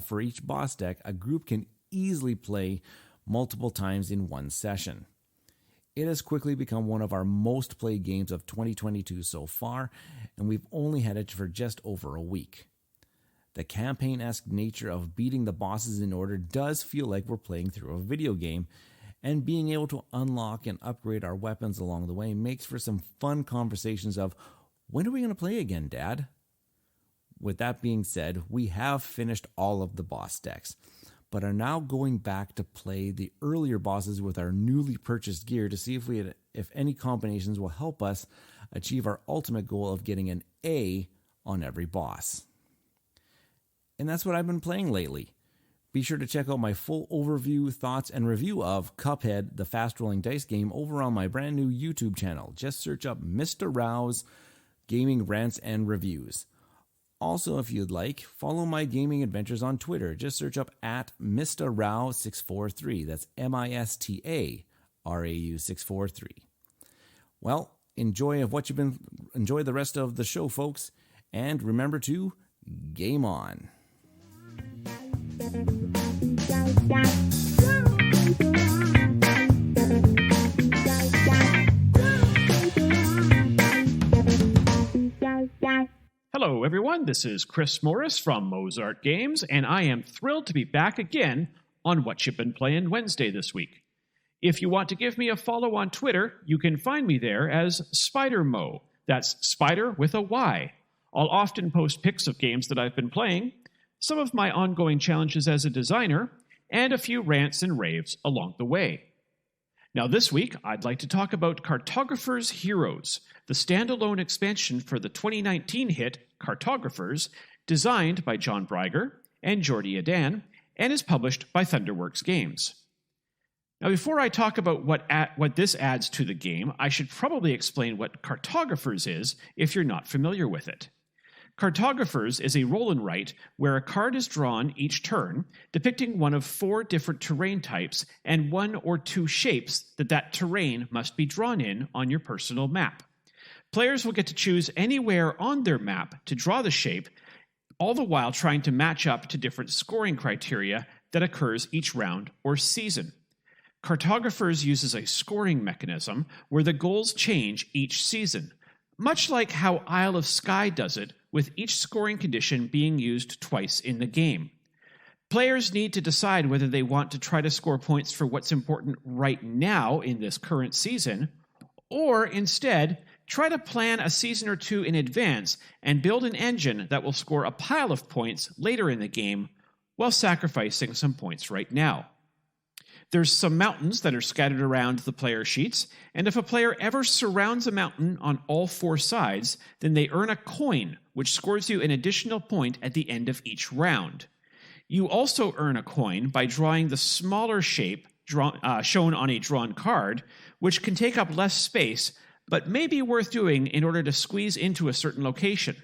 for each boss deck, a group can easily play multiple times in one session. It has quickly become one of our most played games of 2022 so far, and we've only had it for just over a week. The campaign-esque nature of beating the bosses in order does feel like we're playing through a video game, and being able to unlock and upgrade our weapons along the way makes for some fun conversations of, when are we going to play again, Dad? With that being said, we have finished all of the boss decks, but are now going back to play the earlier bosses with our newly purchased gear to see if any combinations will help us achieve our ultimate goal of getting an A on every boss. And that's what I've been playing lately. Be sure to check out my full overview, thoughts, and review of Cuphead, the fast-rolling dice game, over on my brand new YouTube channel. Just search up MistaRau's Gaming Rants and Reviews. Also, if you'd like, follow my gaming adventures on Twitter. Just search up at MistaRau643. That's MistaRau643. Well, enjoy the rest of the show, folks, and remember to game on.
Hello, everyone. This is Chris Morris from Mozart Games, and I am thrilled to be back again on What You've Been Playing Wednesday this week. If you want to give me a follow on Twitter, you can find me there as SpiderMo. That's Spider with a Y. I'll often post pics of games that I've been playing, some of my ongoing challenges as a designer, and a few rants and raves along the way. Now this week, I'd like to talk about Cartographer's Heroes, the standalone expansion for the 2019 hit Cartographers, designed by John Breiger and Jordi Adan, and is published by Thunderworks Games. Now before I talk about what this adds to the game, I should probably explain what Cartographers is if you're not familiar with it. Cartographers is a roll and write where a card is drawn each turn, depicting one of 4 different terrain types and 1 or 2 shapes that terrain must be drawn in on your personal map. Players will get to choose anywhere on their map to draw the shape, all the while trying to match up to different scoring criteria that occurs each round or season. Cartographers uses a scoring mechanism where the goals change each season, much like how Isle of Skye does it, with each scoring condition being used twice in the game. Players need to decide whether they want to try to score points for what's important right now in this current season, or instead, try to plan a season or 2 in advance and build an engine that will score a pile of points later in the game while sacrificing some points right now. There's some mountains that are scattered around the player sheets, and if a player ever surrounds a mountain on all 4 sides, then they earn a coin, which scores you an additional point at the end of each round. You also earn a coin by drawing the smaller shape shown on a drawn card, which can take up less space, but may be worth doing in order to squeeze into a certain location.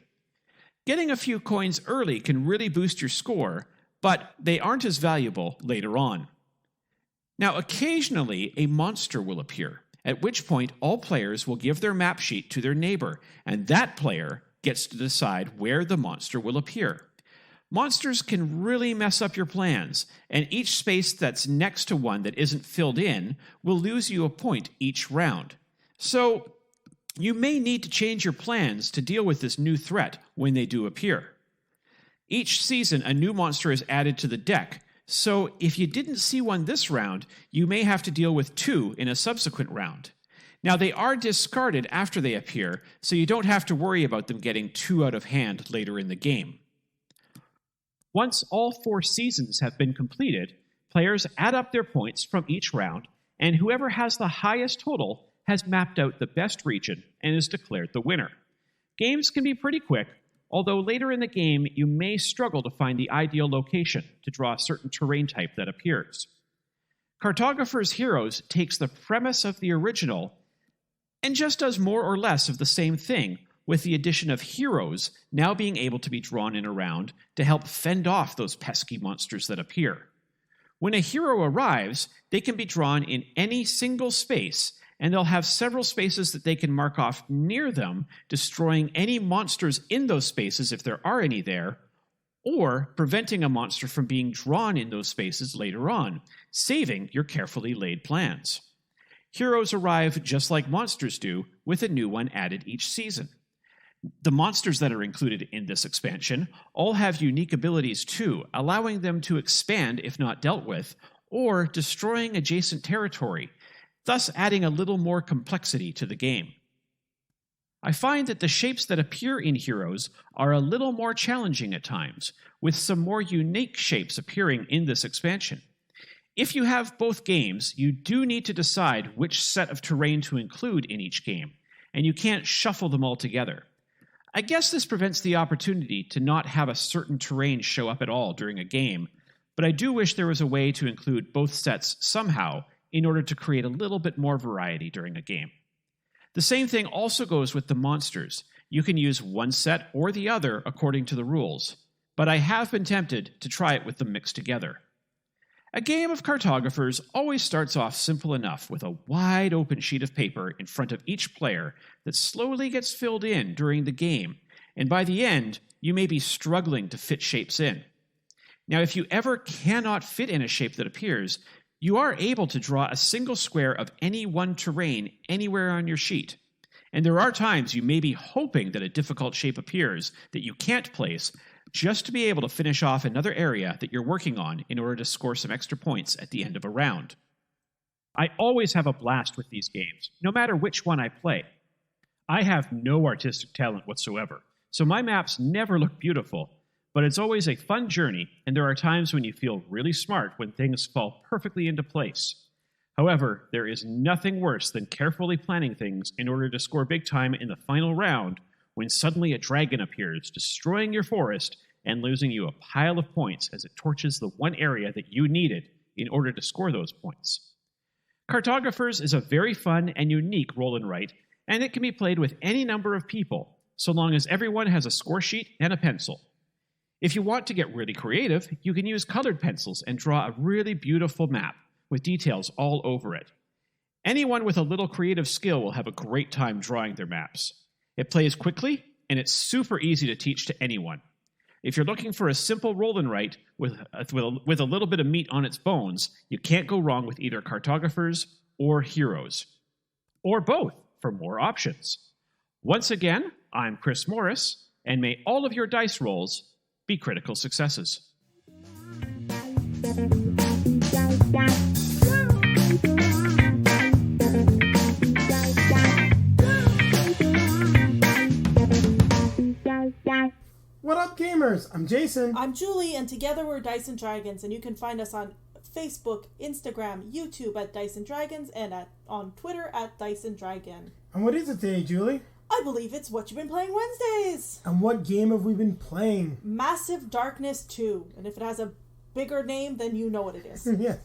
Getting a few coins early can really boost your score, but they aren't as valuable later on. Now, occasionally, a monster will appear, at which point all players will give their map sheet to their neighbor, and that player gets to decide where the monster will appear. Monsters can really mess up your plans, and each space that's next to one that isn't filled in will lose you a point each round. So, you may need to change your plans to deal with this new threat when they do appear. Each season, a new monster is added to the deck, so if you didn't see one this round, you may have to deal with 2 in a subsequent round. Now, they are discarded after they appear, so you don't have to worry about them getting too out of hand later in the game. Once all 4 seasons have been completed, players add up their points from each round, and whoever has the highest total has mapped out the best region and is declared the winner. Games can be pretty quick, although later in the game you may struggle to find the ideal location to draw a certain terrain type that appears. Cartographer's Heroes takes the premise of the original and just does more or less of the same thing, with the addition of heroes now being able to be drawn in around to help fend off those pesky monsters that appear. When a hero arrives, they can be drawn in any single space, and they'll have several spaces that they can mark off near them, destroying any monsters in those spaces if there are any there, or preventing a monster from being drawn in those spaces later on, saving your carefully laid plans. Heroes arrive just like monsters do, with a new one added each season. The monsters that are included in this expansion all have unique abilities too, allowing them to expand if not dealt with, or destroying adjacent territory, thus adding a little more complexity to the game. I find that the shapes that appear in Heroes are a little more challenging at times, with some more unique shapes appearing in this expansion. If you have both games, you do need to decide which set of terrain to include in each game, and you can't shuffle them all together. I guess this prevents the opportunity to not have a certain terrain show up at all during a game, but I do wish there was a way to include both sets somehow in order to create a little bit more variety during a game. The same thing also goes with the monsters. You can use one set or the other according to the rules, but I have been tempted to try it with them mixed together. A game of cartographers always starts off simple enough with a wide open sheet of paper in front of each player that slowly gets filled in during the game, and by the end, you may be struggling to fit shapes in. Now, if you ever cannot fit in a shape that appears, you are able to draw a single square of any one terrain anywhere on your sheet. And there are times you may be hoping that a difficult shape appears that you can't place, just to be able to finish off another area that you're working on in order to score some extra points at the end of a round. I always have a blast with these games, no matter which one I play. I have no artistic talent whatsoever, so my maps never look beautiful, but it's always a fun journey, and there are times when you feel really smart when things fall perfectly into place. However, there is nothing worse than carefully planning things in order to score big time in the final round when suddenly a dragon appears, destroying your forest and losing you a pile of points as it torches the one area that you needed in order to score those points. Cartographers is a very fun and unique roll and write, and it can be played with any number of people, so long as everyone has a score sheet and a pencil. If you want to get really creative, you can use colored pencils and draw a really beautiful map with details all over it. Anyone with a little creative skill will have a great time drawing their maps. It plays quickly, and it's super easy to teach to anyone. If you're looking for a simple roll and write with a little bit of meat on its bones, you can't go wrong with either Cartographers or Heroes. Or both, for more options. Once again, I'm Chris Morris, and may all of your dice rolls be critical successes.
What up, gamers? I'm Jayson.
I'm Julie, and together we're Dice and Dragons, and you can find us on Facebook, Instagram, YouTube at Dice and Dragons, and on Twitter at Dice and Dragon.
And what is it today, Julie?
I believe it's What You've Been Playing Wednesdays.
And what game have we been playing?
Massive Darkness 2. And if it has a bigger name, then you know what it is.
Yes.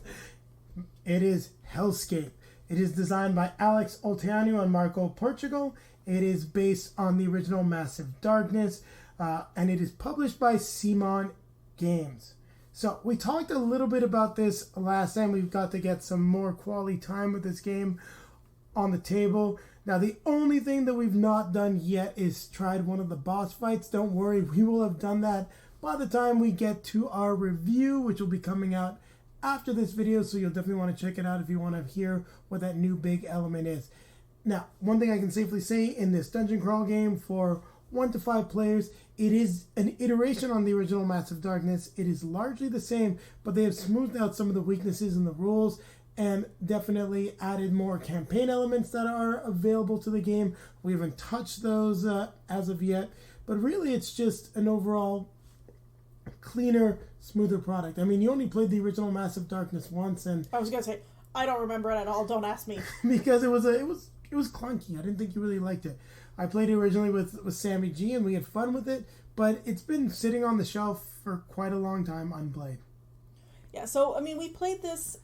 It is Hellscape. It is designed by Alex Olteanu and Marco Portugal. It is based on the original Massive Darkness. And it is published by Simon Games. So we talked a little bit about this last time. We've got to get some more quality time with this game on the table. Now, the only thing that we've not done yet is tried one of the boss fights. Don't worry, we will have done that by the time we get to our review, which will be coming out after this video. So you'll definitely want to check it out if you want to hear what that new big element is. Now, one thing I can safely say in this dungeon crawl game for 1 to 5 players, it is an iteration on the original Massive Darkness. It is largely the same, but they have smoothed out some of the weaknesses in the rules and definitely added more campaign elements that are available to the game. We haven't touched those as of yet, but really it's just an overall cleaner, smoother product. I mean, you only played the original Massive Darkness once, and
I was gonna say I don't remember it at all. Don't ask me
because it was clunky. I didn't think you really liked it. I played it originally with Sammy G, and we had fun with it, but it's been sitting on the shelf for quite a long time unplayed.
Yeah, so, I mean, we played this,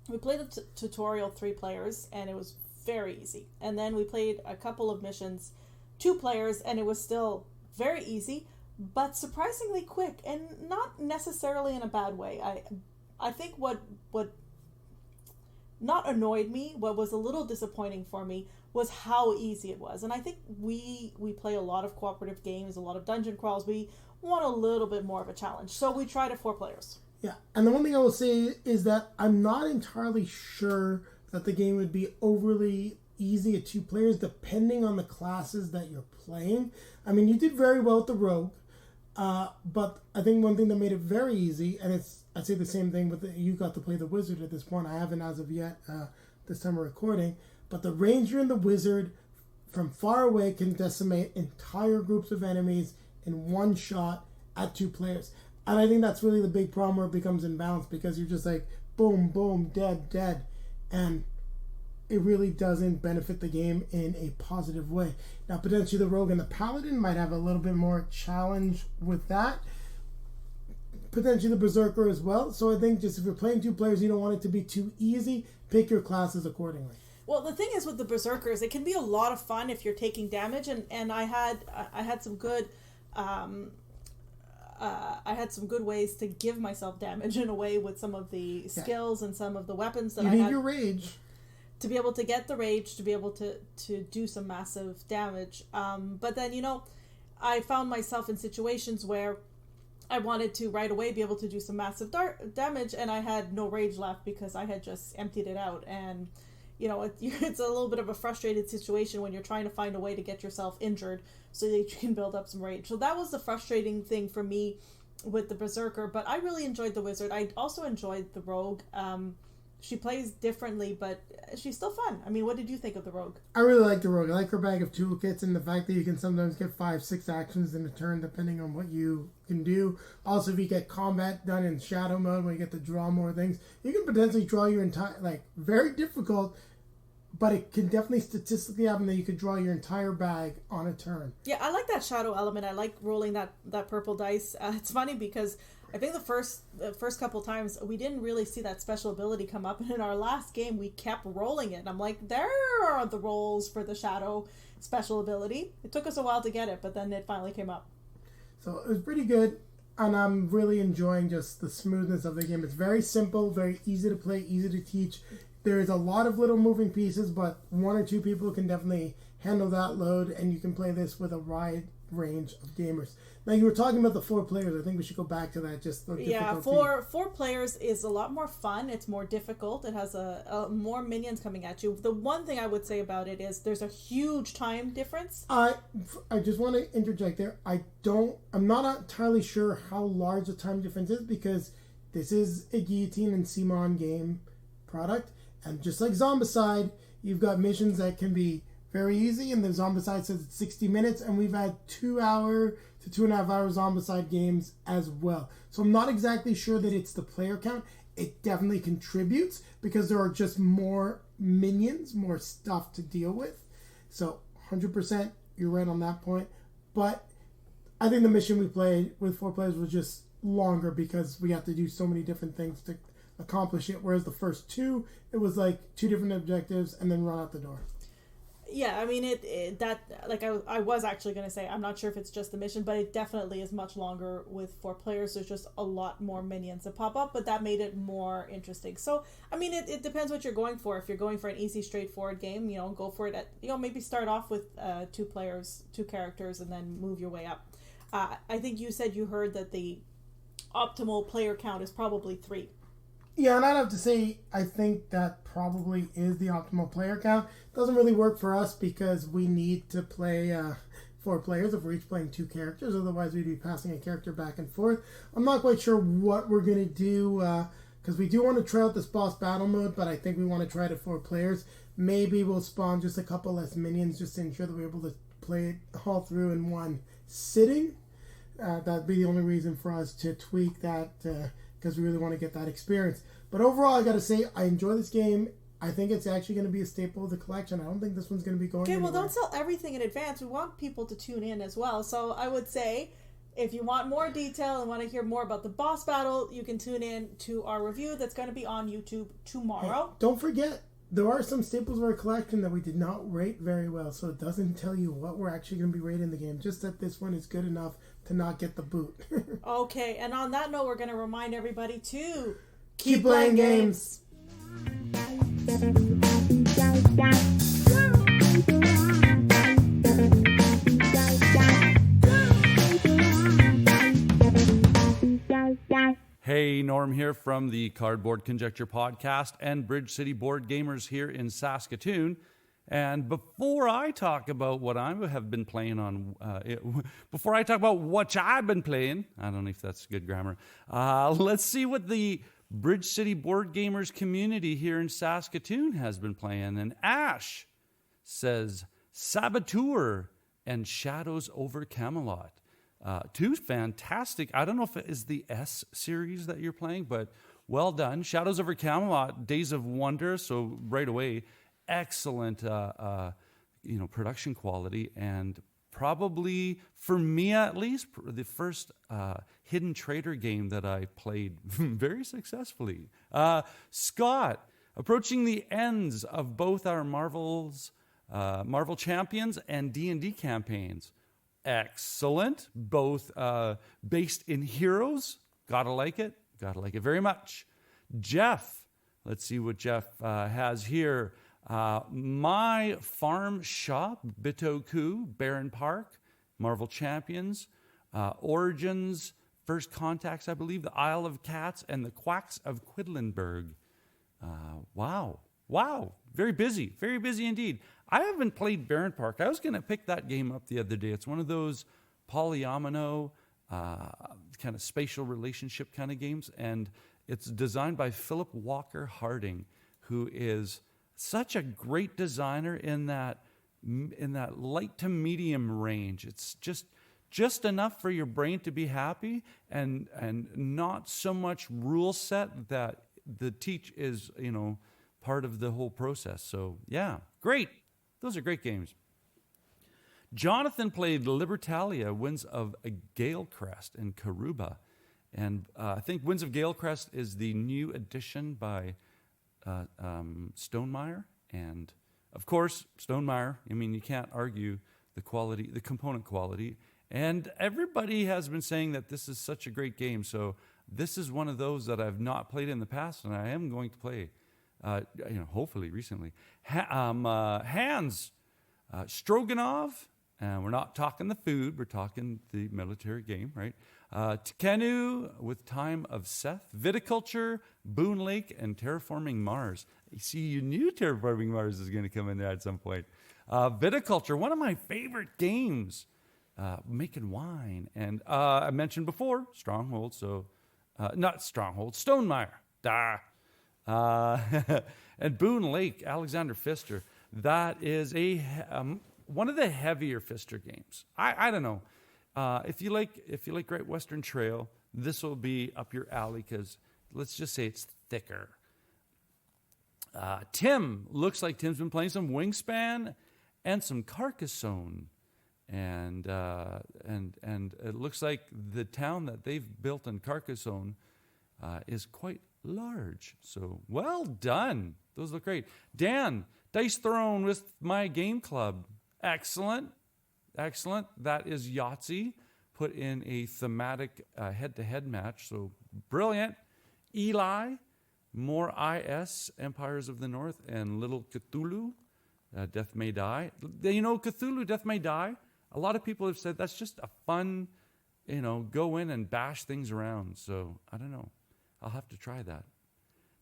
we played the tutorial 3 players, and it was very easy. And then we played a couple of missions 2 players, and it was still very easy, but surprisingly quick, and not necessarily in a bad way. I think what not annoyed me, what was a little disappointing for me, was how easy it was. And I think we play a lot of cooperative games, a lot of dungeon crawls. We want a little bit more of a challenge. So we tried it 4 players.
Yeah, and the one thing I will say is that I'm not entirely sure that the game would be overly easy at 2 players, depending on the classes that you're playing. I mean, you did very well with the rogue, but I think one thing that made it very easy, and I'd say the same thing with you got to play the wizard at this point. I haven't as of yet, this time of recording. But the ranger and the wizard from far away can decimate entire groups of enemies in one shot at 2 players. And I think that's really the big problem where it becomes imbalanced, because you're just like, boom, boom, dead, dead. And it really doesn't benefit the game in a positive way. Now, potentially the Rogue and the Paladin might have a little bit more challenge with that. Potentially the Berserker as well. So I think just if you're playing 2 players, you don't want it to be too easy, pick your classes accordingly.
Well, the thing is with the Berserkers, it can be a lot of fun if you're taking damage, and I had some good ways to give myself damage in a way with some of the skills and some of the weapons that I had.
You need your rage.
To be able to get the rage, to be able to do some massive damage. But then, I found myself in situations where I wanted to right away be able to do some massive damage, and I had no rage left because I had just emptied it out. And, it's a little bit of a frustrated situation when you're trying to find a way to get yourself injured so that you can build up some rage. So that was the frustrating thing for me with the Berserker, but I really enjoyed the Wizard. I also enjoyed the Rogue. She plays differently, but she's still fun. I mean, what did you think of the Rogue?
I really like the Rogue. I like her bag of toolkits and the fact that you can sometimes get 5-6 actions in a turn depending on what you can do. Also, if you get combat done in shadow mode, when you get to draw more things, you can potentially draw your entire, very difficult, but it can definitely statistically happen that you could draw your entire bag on a turn.
Yeah, I like that shadow element. I like rolling that purple dice. It's funny because I think the first couple times we didn't really see that special ability come up, and in our last game we kept rolling it. And I'm like, there are the rolls for the shadow special ability. It took us a while to get it, but then it finally came up.
So it was pretty good, and I'm really enjoying just the smoothness of the game. It's very simple, very easy to play, easy to teach. There's a lot of little moving pieces, but 1 or 2 people can definitely handle that load, and you can play this with a wide range of gamers. Now, you were talking about the 4 players. I think we should go back to that. Just the difficulty.
4 players is a lot more fun. It's more difficult. It has a more minions coming at you. The one thing I would say about it is there's a huge time difference.
I just want to interject there. I'm not entirely sure how large the time difference is, because this is a Guillotine and Simon game product, and just like Zombicide, you've got missions that can be very easy, and the Zombicide says it's 60 minutes, and we've had 2-hour to 2.5-hour Zombicide games as well. So I'm not exactly sure that it's the player count. It definitely contributes because there are just more minions, more stuff to deal with. So 100% you're right on that point. But I think the mission we played with 4 players was just longer because we had to do so many different things to accomplish it, whereas the first 2, it was like 2 different objectives and then run out the door.
Yeah, I mean, I was actually going to say, I'm not sure if it's just the mission, but it definitely is much longer with 4 players. There's just a lot more minions that pop up, but that made it more interesting. So, I mean, it depends what you're going for. If you're going for an easy, straightforward game, go for it maybe start off with 2 players, 2 characters, and then move your way up. I think you said you heard that the optimal player count is probably 3.
Yeah, and I'd have to say, I think that probably is the optimal player count. Doesn't really work for us because we need to play 4 players if we're each playing 2 characters. Otherwise, we'd be passing a character back and forth. I'm not quite sure what we're going to do because we do want to try out this boss battle mode, but I think we want to try it at 4 players. Maybe we'll spawn just a couple less minions just to ensure that we're able to play it all through in one sitting. That'd be the only reason for us to tweak that because we really want to get that experience. But overall, I got to say, I enjoy this game. I think it's actually going to be a staple of the collection. I don't think this one's going to be going anywhere.
Well, don't sell everything in advance. We want people to tune in as well. So I would say, if you want more detail and want to hear more about the boss battle, you can tune in to our review that's going to be on YouTube tomorrow.
Hey, don't forget, there are some staples of our collection that we did not rate very well, so it doesn't tell you what we're actually going to be rating the game, just that this one is good enough to not get the boot.
Okay, and on that note, we're going to remind everybody to
keep playing games.
Hey, Norm here from the Cardboard Conjecture podcast and Bridge City Board Gamers here in Saskatoon. And before I talk about what I have been playing on, before I talk about what I've been playing, I don't know if that's good grammar, let's see what the Bridge City Board Gamers community here in Saskatoon has been playing. And Ash says, Saboteur, and Shadows over Camelot. Two fantastic, I don't know if it is the S series that you're playing, but well done. Shadows over Camelot, Days of Wonder, so right away, excellent production quality, and probably, for me at least, the first Hidden Trader game that I played very successfully. Scott, approaching the ends of both our Marvel Champions and D&D campaigns. Excellent. Both based in heroes. Gotta like it. Gotta like it very much. Jeff, let's see what Jeff has here. My Farm Shop, Bitoku, Barron Park, Marvel Champions, Origins, First Contacts, I believe, the Isle of Cats, and the Quacks of Quedlinburg. Wow. Very busy indeed. I haven't played Barron Park. I was going to pick that game up the other day. It's one of those polyomino kind of spatial relationship kind of games, and it's designed by Philip Walker Harding, who is such a great designer in that light to medium range. It's just enough for your brain to be happy, and not so much rule set that the teach is part of the whole process. So yeah, great. Those are great games. Jonathan played Libertalia, Winds of Galecrest in Karuba. And I think Winds of Galecrest is the new edition by Stonemaier. And of course, Stonemaier, you can't argue the quality, the component quality. And everybody has been saying that this is such a great game. So this is one of those that I've not played in the past, and I am going to play, hopefully recently. Hans Stroganov, and we're not talking the food, we're talking the military game, right? Tikenu with Time of Seth, Viticulture, Boone Lake, and Terraforming Mars. You see, you knew Terraforming Mars is going to come in there at some point. Viticulture, one of my favorite games, making wine. And I mentioned before, Stronghold, so not Stronghold, Stonemaier. And Boone Lake, Alexander Pfister. That is one of the heavier Pfister games. I don't know. If you like Great Western Trail, this will be up your alley because let's just say it's thicker. Tim, looks like Tim's been playing some Wingspan and some Carcassonne. And it looks like the town that they've built in Carcassonne is quite large. So well done. Those look great. Dan, Dice Throne with My Game Club. Excellent. That is Yahtzee put in a thematic head-to-head match. So brilliant. Eli, More IS, Empires of the North, and Little Cthulhu, Death May Die. Cthulhu, Death May Die. A lot of people have said that's just a fun, go in and bash things around. So I don't know. I'll have to try that.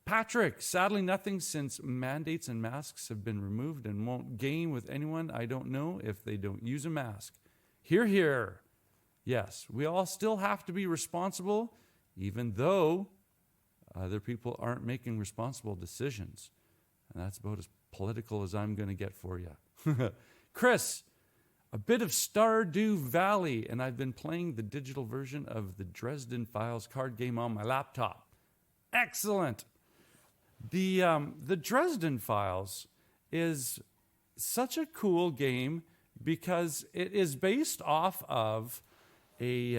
Patrick, sadly nothing since mandates and masks have been removed and won't game with anyone I don't know if they don't use a mask. Hear, hear. Yes, we all still have to be responsible, even though other people aren't making responsible decisions. And that's about as political as I'm going to get for you. Chris, a bit of Stardew Valley, and I've been playing the digital version of the Dresden Files card game on my laptop. Excellent. The Dresden Files is such a cool game because it is based off of a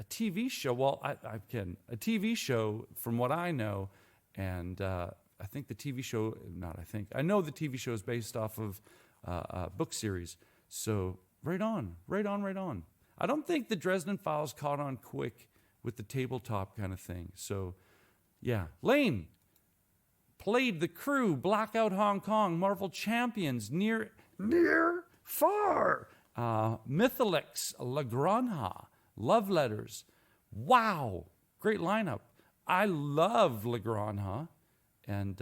TV show. Well, a TV show from what I know, and I think the TV show, I know the TV show is based off of a book series. So right on. I don't think the Dresden Files caught on quick with the tabletop kind of thing. So yeah, Lane played The Crew, Blackout Hong Kong, Marvel Champions, Near, Far, Mythalix, La Granja, Love Letters. Wow, great lineup. I love La Granja, and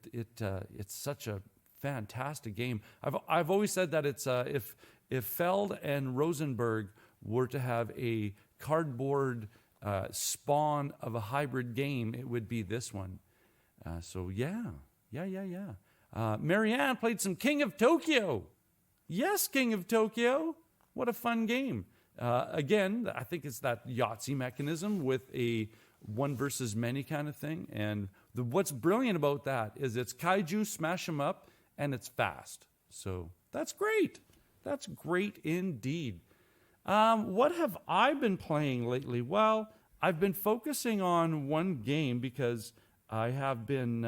it's such a fantastic game. I've always said that it's if Feld and Rosenberg were to have a cardboard spawn of a hybrid game, it would be this one. So yeah. Marianne played some King of Tokyo. Yes, King of Tokyo. What a fun game. Again, I think it's that Yahtzee mechanism with a one versus many kind of thing. And what's brilliant about that is it's kaiju, smash them up, and it's fast. So that's great. That's great indeed. What have I been playing lately? Well, I've been focusing on one game because I've been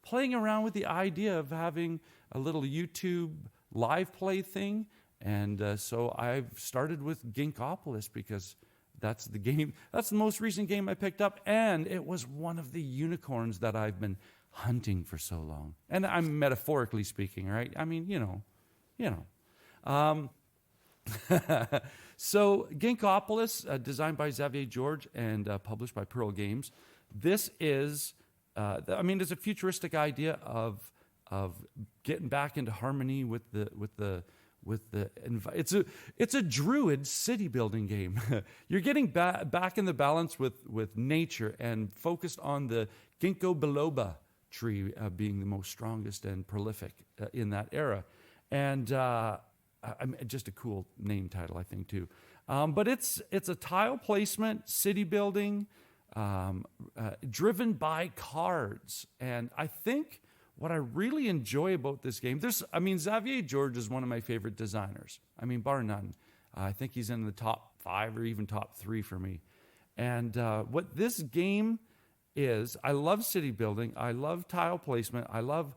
playing around with the idea of having a little YouTube live play thing. And so I've started with Ginkgopolis because that's the most recent game I picked up. And it was one of the unicorns that I've been hunting for so long. And I'm metaphorically speaking, right? I mean, you know. So Ginkgopolis, designed by Xavier George and published by Pearl Games. This is, it's a futuristic idea of getting back into harmony it's a druid city building game. You're getting back in the balance with nature and focused on the ginkgo biloba tree being the most strongest and prolific in that era. And just a cool name title, I think, too. But it's a tile placement, city building, driven by cards. And I think what I really enjoy about this game, Xavier George is one of my favorite designers. I mean, bar none. I think he's in the top 5 or even top 3 for me. And what this game is, I love city building. I love tile placement. I love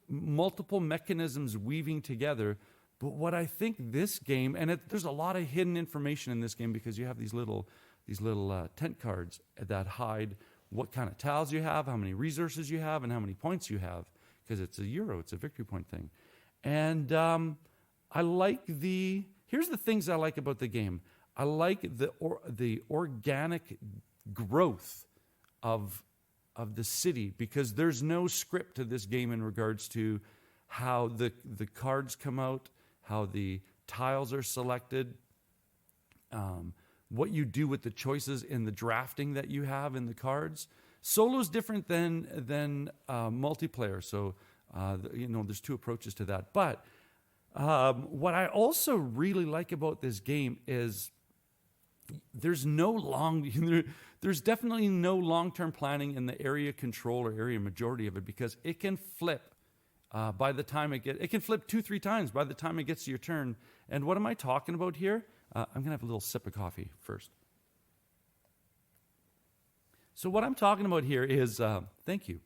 multiple mechanisms weaving together. But what I think this game, and there's a lot of hidden information in this game because you have these little tent cards that hide what kind of tiles you have, how many resources you have, and how many points you have. Because it's a victory point thing. And here's the things I like about the game. I like the organic growth of the city because there's no script to this game in regards to how the cards come out, how the tiles are selected, what you do with the choices in the drafting that you have in the cards. Solo is different than multiplayer, so there's 2 approaches to that. But what I also really like about this game is there's definitely no long-term planning in the area control or area majority of it because it can flip by the time it can flip 2-3 times by the time it gets to your turn. And what am I talking about here? I'm gonna have a little sip of coffee first. So what I'm talking about here is, thank you.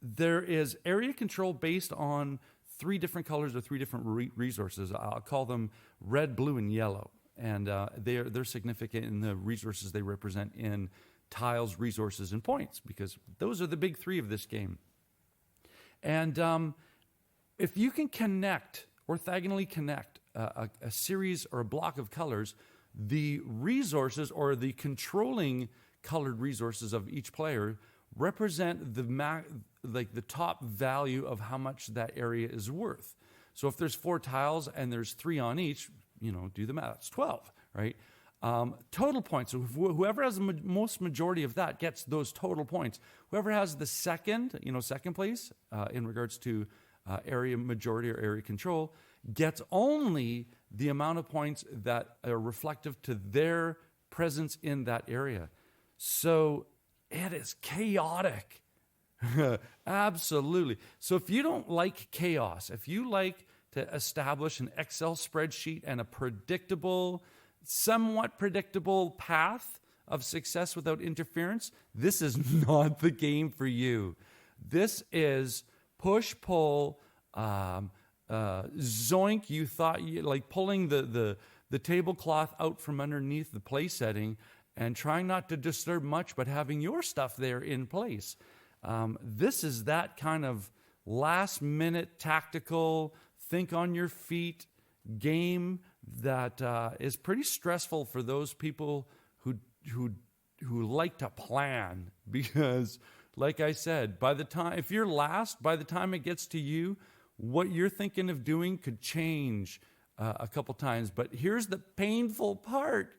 There is area control based on 3 different colors or 3 different resources. I'll call them red, blue, and yellow. And they're significant in the resources they represent in tiles, resources, and points because those are the big 3 of this game. And if you can orthogonally connect a series or a block of colors, the resources or the controlling colored resources of each player represent the top value of how much that area is worth. So if there's 4 tiles and there's 3 on each, do the math. That's 12, right? Total points. So whoever has the most majority of that gets those total points. Whoever has the second place in regards to area majority or area control gets only the amount of points that are reflective to their presence in that area. So it is chaotic. Absolutely. So if you don't like chaos, if you like to establish an Excel spreadsheet and a somewhat predictable path of success without interference, this is not the game for you. This is push-pull, zoink. You thought like pulling the tablecloth out from underneath the play setting and trying not to disturb much, but having your stuff there in place. This is that kind of last-minute tactical, think on your feet game that is pretty stressful for those people who like to plan. Because, like I said, if you're last, by the time it gets to you, what you're thinking of doing could change a couple times. But here's the painful part.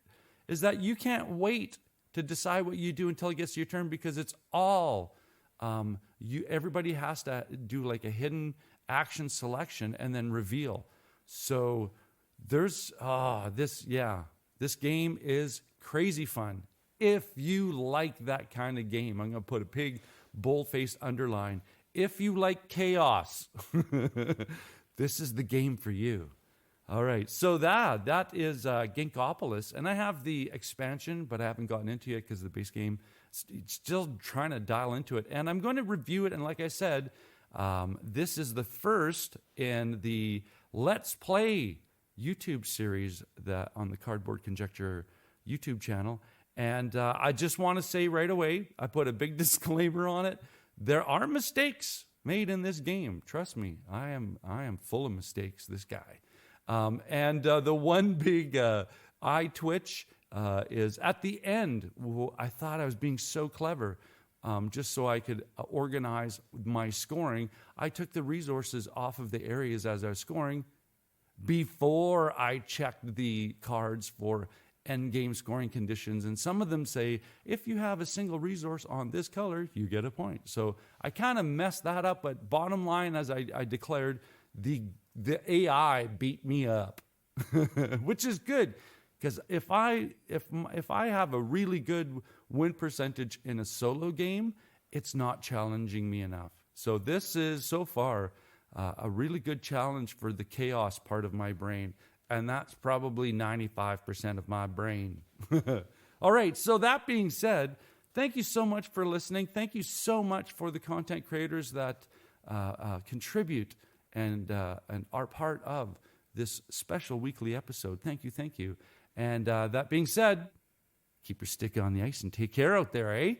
Is that you can't wait to decide what you do until it gets to your turn because it's all everybody has to do like a hidden action selection, and then reveal. So there's this game is crazy fun. If you like that kind of game, I'm going to put a big bold-faced underline. If you like chaos, this is the game for you. All right, so that is Ginkopolis, and I have the expansion, but I haven't gotten into it because the base game, still trying to dial into it. And I'm going to review it, and like I said, this is the first in the Let's Play YouTube series that on the Cardboard Conjecture YouTube channel. And I just want to say right away, I put a big disclaimer on it. There are mistakes made in this game. Trust me, I am full of mistakes, this guy. And the one big eye twitch is at the end. I thought I was being so clever, just so I could organize my scoring. I took the resources off of the areas as I was scoring before I checked the cards for end game scoring conditions. And some of them say, if you have a single resource on this color, you get a point. So I kind of messed that up. But bottom line, as I declared, the AI beat me up, which is good, because if I have a really good win percentage in a solo game, it's not challenging me enough. So this is so far a really good challenge for the chaos part of my brain, and that's probably 95% of my brain. All right, so that being said, thank you so much for listening. Thank you so much for the content creators that contribute and are part of this special weekly episode. Thank you. And that being said, keep your stick on the ice and take care out there, eh?